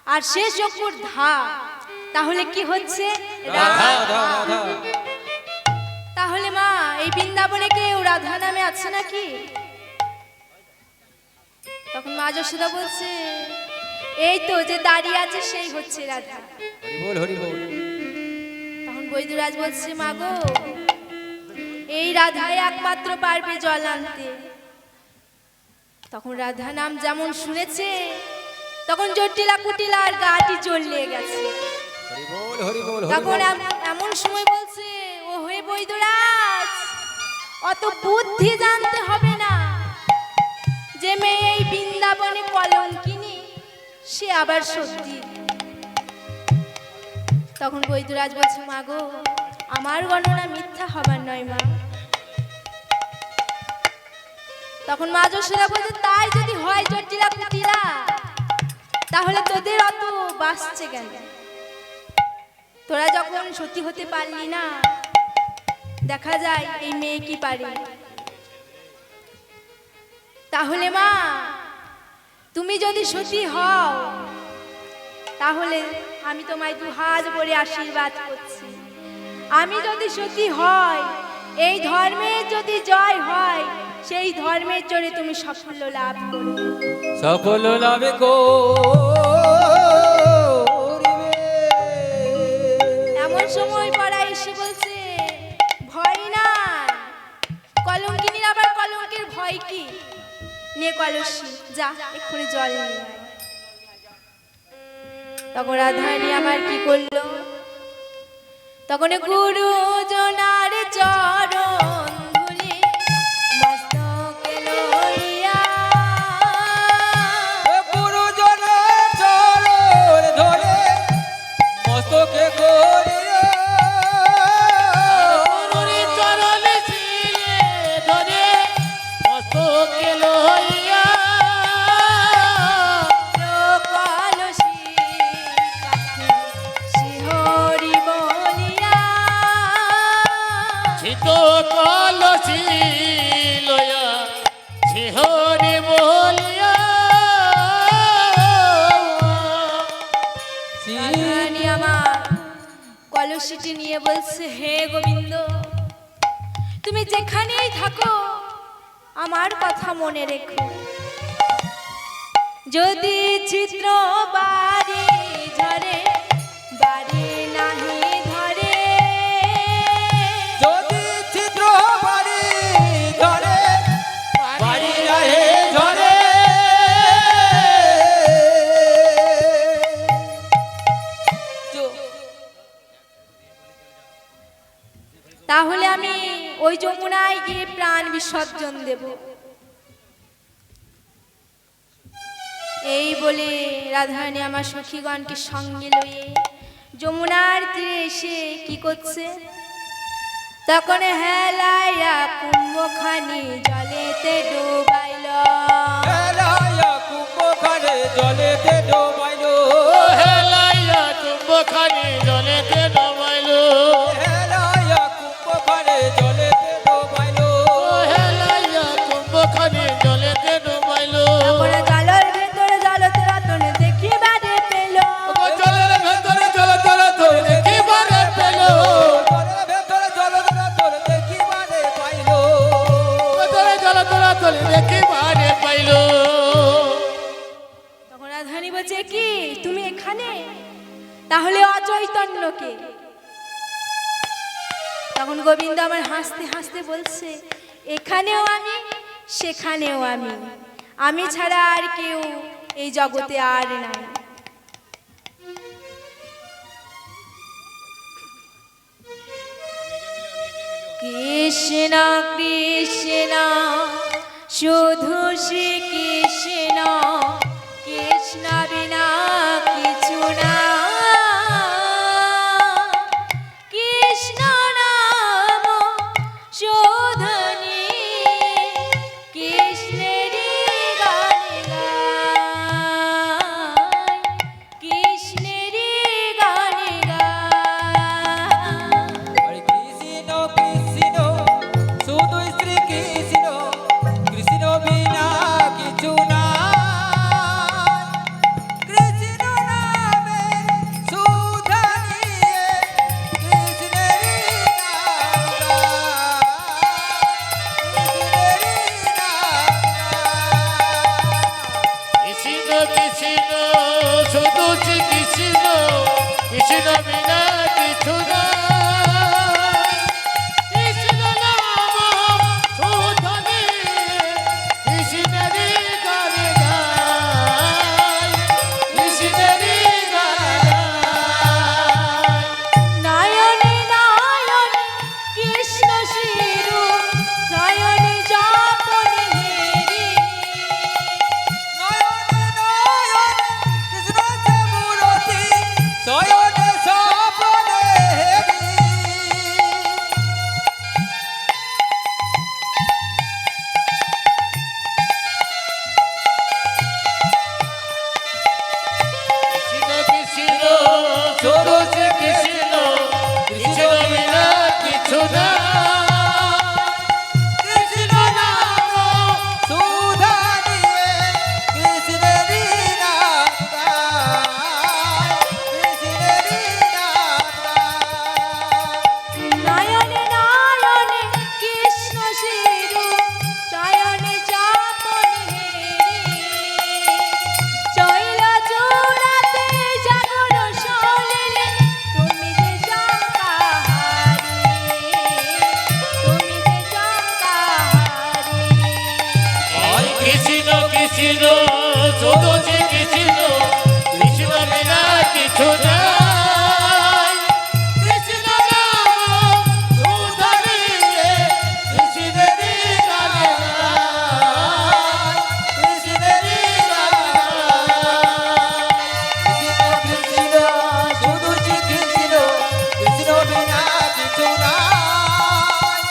[SPEAKER 1] আর শেষ অক্ষর ধা তাহলে কি হচ্ছে?
[SPEAKER 2] রাধা
[SPEAKER 1] রাধা।
[SPEAKER 2] রাধা।
[SPEAKER 1] তাহলে মা এই বৃন্দাবনে কেউ রাধা নামে আছে নাকি? তখন মা যশোদা বলছে, এই তো যে দাঁড়িয়ে আছে সেই হচ্ছে রাধা।
[SPEAKER 2] হরি বল হরি বল।
[SPEAKER 1] তখন বৈদ্যরাজ বলছে, মা গো, এই রাধাই একমাত্র পারবে জল আনতে। তখন রাধা নাম যেমন শুনেছে, তখন জটিলা কুটিলার গাটি জ্বলে গেছে।
[SPEAKER 2] হরি বল হরি বল হরি
[SPEAKER 1] তখন
[SPEAKER 2] বল।
[SPEAKER 1] এমন সময় বলছে, ও হে বৈদ্যরাজ, অত বুদ্ধি জানতে হবে না যে মেয়ে এই বৃন্দাবনে কলঙ্কিনী, সে আবার সত্যি। তখন বৈদ্যরাজ বলছে, মা গো, আমার গণনা মিথ্যা হবার নয় মা। তখন মা যশোদা বলছে, তাই যদি হয় জটিলা কুটিলা, তাহলে তোদের অত বাসছে কেন? তোরা যখন সত্যি হতে পারলি না, দেখা যায় এই মেয়ে কি পারে। তাহলে মা, তুমি যদি সত্যি হও, তাহলে আমি তোমায় দুহাত ভরে আশীর্বাদ করছি। আমি যদি সত্যি হয়, এই ধর্মের যদি জয় হয়, সেই ধর্মের জোরে তুমি সাফল্য লাভ করবে।
[SPEAKER 2] সফল লাভে গো।
[SPEAKER 1] এমন সময় পড়া এসে বলছে, ভয় না, কলঙ্কিনীর আবার কলঙ্কের ভয় কি? নে কলসি, যা এক্ষুনি জল নিয়ে আয়। তখন রাধারানী আমার কি করলো? তখন গুরুজনার চরণ ধুলি মস্তকে লইয়া,
[SPEAKER 2] গুরুজনের চরণ ধরে মস্তকে করিয়া,
[SPEAKER 3] গুরুরি চরণ শিরে ধরে মস্তকে লইয়া,
[SPEAKER 1] কলসি কাঠে শিহরি বলিয়া,
[SPEAKER 3] ছিত কলসি লইয়া ঝিহরি বলিয়া,
[SPEAKER 1] রাধারানী আমার কলসিটি নিয়ে বলছে, হে গোবিন্দ, তুমি যেখানেই থাকো আমার কথা মনে রেখো। যদি চিত্র বাড়ি ঝরে, বাড়ি নাহি ধরে,
[SPEAKER 2] যদি ছিদ্র বাড়ি ধরে বাড়ি রাহে ধরে,
[SPEAKER 1] তাহলে আমি ওই যমুনায় গিয়ে প্রাণ বিসর্জন দেব। এই বলে রাধারানী আমার সখীগণকে সঙ্গে লইয়ে যমুনার তীরে এসে কি করছে? তখন হেলাইয়া কুম্ভখানি জলেতে ডুবাইল।
[SPEAKER 2] হেলাইয়া কুম্ভখানি জলেতে ডোবাইল,
[SPEAKER 3] হেলাইয়া কুম্ভখানি জলেতে ডুবাইল,
[SPEAKER 2] হেলাইয়া কুম্ভখানি জলেতে ডোবাইল,
[SPEAKER 3] হেলাইয়া কুম্ভখানি জলেতে ডুবাইল।
[SPEAKER 1] তখন জলের ভেতরে জলতে রতন দেখিবারে পেল।
[SPEAKER 3] জলের ভেতরে জল তরতর দেখিবারে পেল,
[SPEAKER 2] জলের ভেতরে জলধারা তোর দেখিবারে পাইল,
[SPEAKER 3] ভেতরে জল তরতর দেখিবারে পাইল।
[SPEAKER 1] তখন রাধারানী বলছে, কি তুমি এখানে? তাহলে অচৈতন্যকে? তখন গোবিন্দ আমার হাসতে হাসতে বলছে, এখানেও আমি, সেখানেও আমি, আমি ছাড়া আর কেউ এই জগতে আর নাই। কৃষ্ণ কৃষ্ণ শুধু শ্রী কৃষ্ণ, কৃষ্ণ বিনা কিছু না। কৃষ্ণ নাম শোধনী, কৃষ্ণেরই গান গাই, কৃষ্ণেরই গান গাই।
[SPEAKER 2] হরে কৃষ্ণ কৃষ্ণ শুধু শ্রী কৃষ্ণ, কৃষ্ণ বিনা কিছু না।
[SPEAKER 3] কৃষ্ণ শুধু শ্রী কৃষ্ণ কৃষ্ণ বিনা কিছু না কৃষ্ণ নাম শুধনে কৃষ্ণেরই গান গায় কৃষ্ণেরই গান গায়
[SPEAKER 1] নয়নে নয়নে কৃষ্ণ শিরু নয়নে যাপনে হেরি
[SPEAKER 2] নয়নে নয়নে কৃষ্ণ যে মূরতি শয়নে স্বপনে হেরি
[SPEAKER 3] কৃষ্ণ কৃষ্ণ শুধু শ্রী কৃষ্ণ কৃষ্ণ বিনা কিছু না
[SPEAKER 2] কৃষ্ণ নাম সুধা দিয়ে কৃষ্ণেরই নাম গায় কৃষ্ণেরই নাম গায়
[SPEAKER 1] নয়নে নয়নে কৃষ্ণ শিরু চয়নে যাপনে হেরি চৈল চূড়াতে জাগর সলিলে তুমি যে চম্পাহারি তুমি যে চম্পাহারি
[SPEAKER 3] ওই কৃষ্ণ কৃষ্ণ শুধু শ্রী কৃষ্ণ কৃষ্ণ বিনা কিছু নাই কৃষ্ণ নাম সুধনে কৃষ্ণেরই গান গায় কৃষ্ণেরই গান গায়
[SPEAKER 2] কৃষ্ণ শুধু শ্রী কৃষ্ণ কৃষ্ণ বিনা কিছু নাই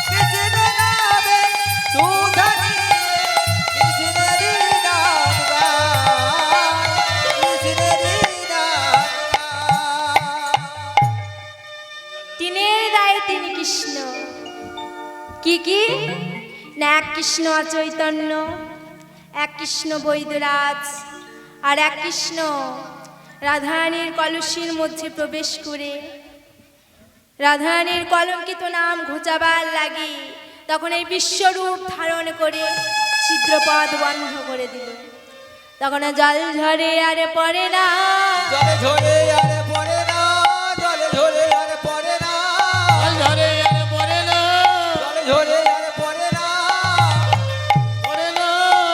[SPEAKER 2] কৃষ্ণ নামে সুধা দিয়ে কৃষ্ণেরই নাম গায় কৃষ্ণেরই নাম গায়
[SPEAKER 1] তিনের গায়ে তিনি কৃষ্ণ কি কি না এক কৃষ্ণ অচৈতন্য এক কৃষ্ণ বৈদ্যরাজ আর এক কৃষ্ণ রাধারানীর কলসির মধ্যে প্রবেশ করে রাধারানীর কলঙ্কিত নাম ঘোচাবার লাগি তখন এই বিশ্বরূপ ধারণ করে ছিদ্রপথ বন্ধ করে দিল তখন জল ঝরে আর পড়ে না
[SPEAKER 2] জলে ঝরে আর পড়ে না জলে ঝরে আর পড়ে না
[SPEAKER 3] ধরে আর পড়ে না
[SPEAKER 2] জলে ঝরে আর পড়ে না
[SPEAKER 3] পড়ে না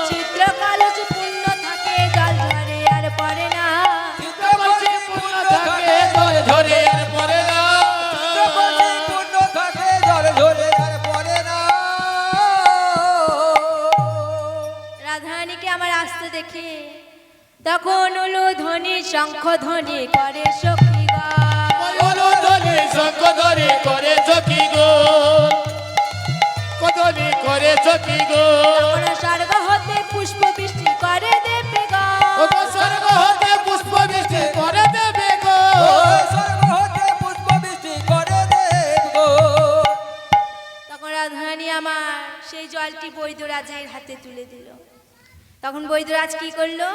[SPEAKER 1] ছিদ্র কালজ পূর্ণ থাকে জল ঝরে আর পড়ে না
[SPEAKER 3] চিত্তবশে পূর্ণ থাকে ধরে ধরে আর পড়ে না
[SPEAKER 2] চিত্তবশে পূর্ণ থাকে জলে ঝরে আর পড়ে না
[SPEAKER 1] রাধারানীকে আমার আসতে দেখে তখন উলু ধ্বনি শঙ্খ ধ্বনি করে সখী
[SPEAKER 3] বলো ধরে শঙ্খ ধরে করে সখী গো কদলি করে সখী গো
[SPEAKER 1] তখন স্বর্গ হতে পুষ্প বৃষ্টি করে দেবে
[SPEAKER 3] ও গো স্বর্গ হতে পুষ্প বৃষ্টি করে দেবে গো
[SPEAKER 2] স্বর্গ হতে পুষ্প বৃষ্টি করে দেব গো
[SPEAKER 1] তখন রাধারানী আমার সেই জলটি বৈদ্যরাজের হাতে তুলে দিল তখন বৈদ্যরাজ কি করলো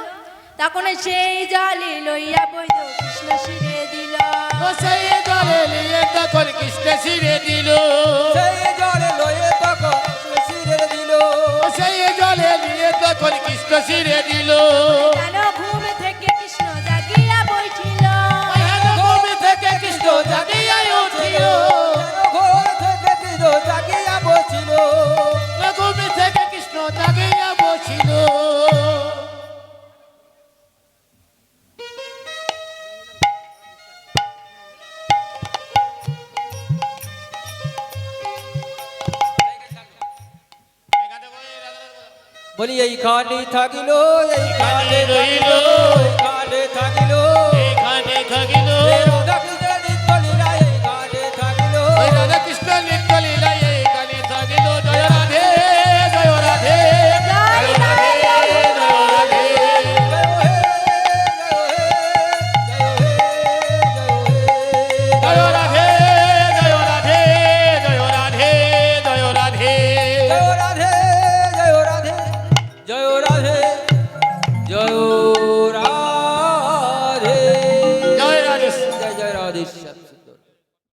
[SPEAKER 1] তখন সেই জলে লইয়া বৈদ্য কৃষ্ণ শিরে দিল
[SPEAKER 3] ও সেই জলে নিয়ে তখন কৃষ্ণ শিরে দিল
[SPEAKER 2] সেই জলে লয়ে তখন শিরে দিল
[SPEAKER 3] ও সেই জলে নিয়ে তখন কৃষ্ণ শিরে দিল
[SPEAKER 1] কেন ঘুম থেকে কৃষ্ণ জাগিয়া বইঠিল
[SPEAKER 3] ভূমি থেকে কৃষ্ণ জাগিয়া উঠিল
[SPEAKER 2] ঘোর থেকে কৃষ্ণ জাগিয়া বসিল
[SPEAKER 3] ভূমি থেকে কৃষ্ণ জাগিয়া বসিল
[SPEAKER 2] বলি এইখানে থাকিল এইখানে
[SPEAKER 3] রইল
[SPEAKER 2] এইখানে থাকিল
[SPEAKER 3] এখানে থাকিল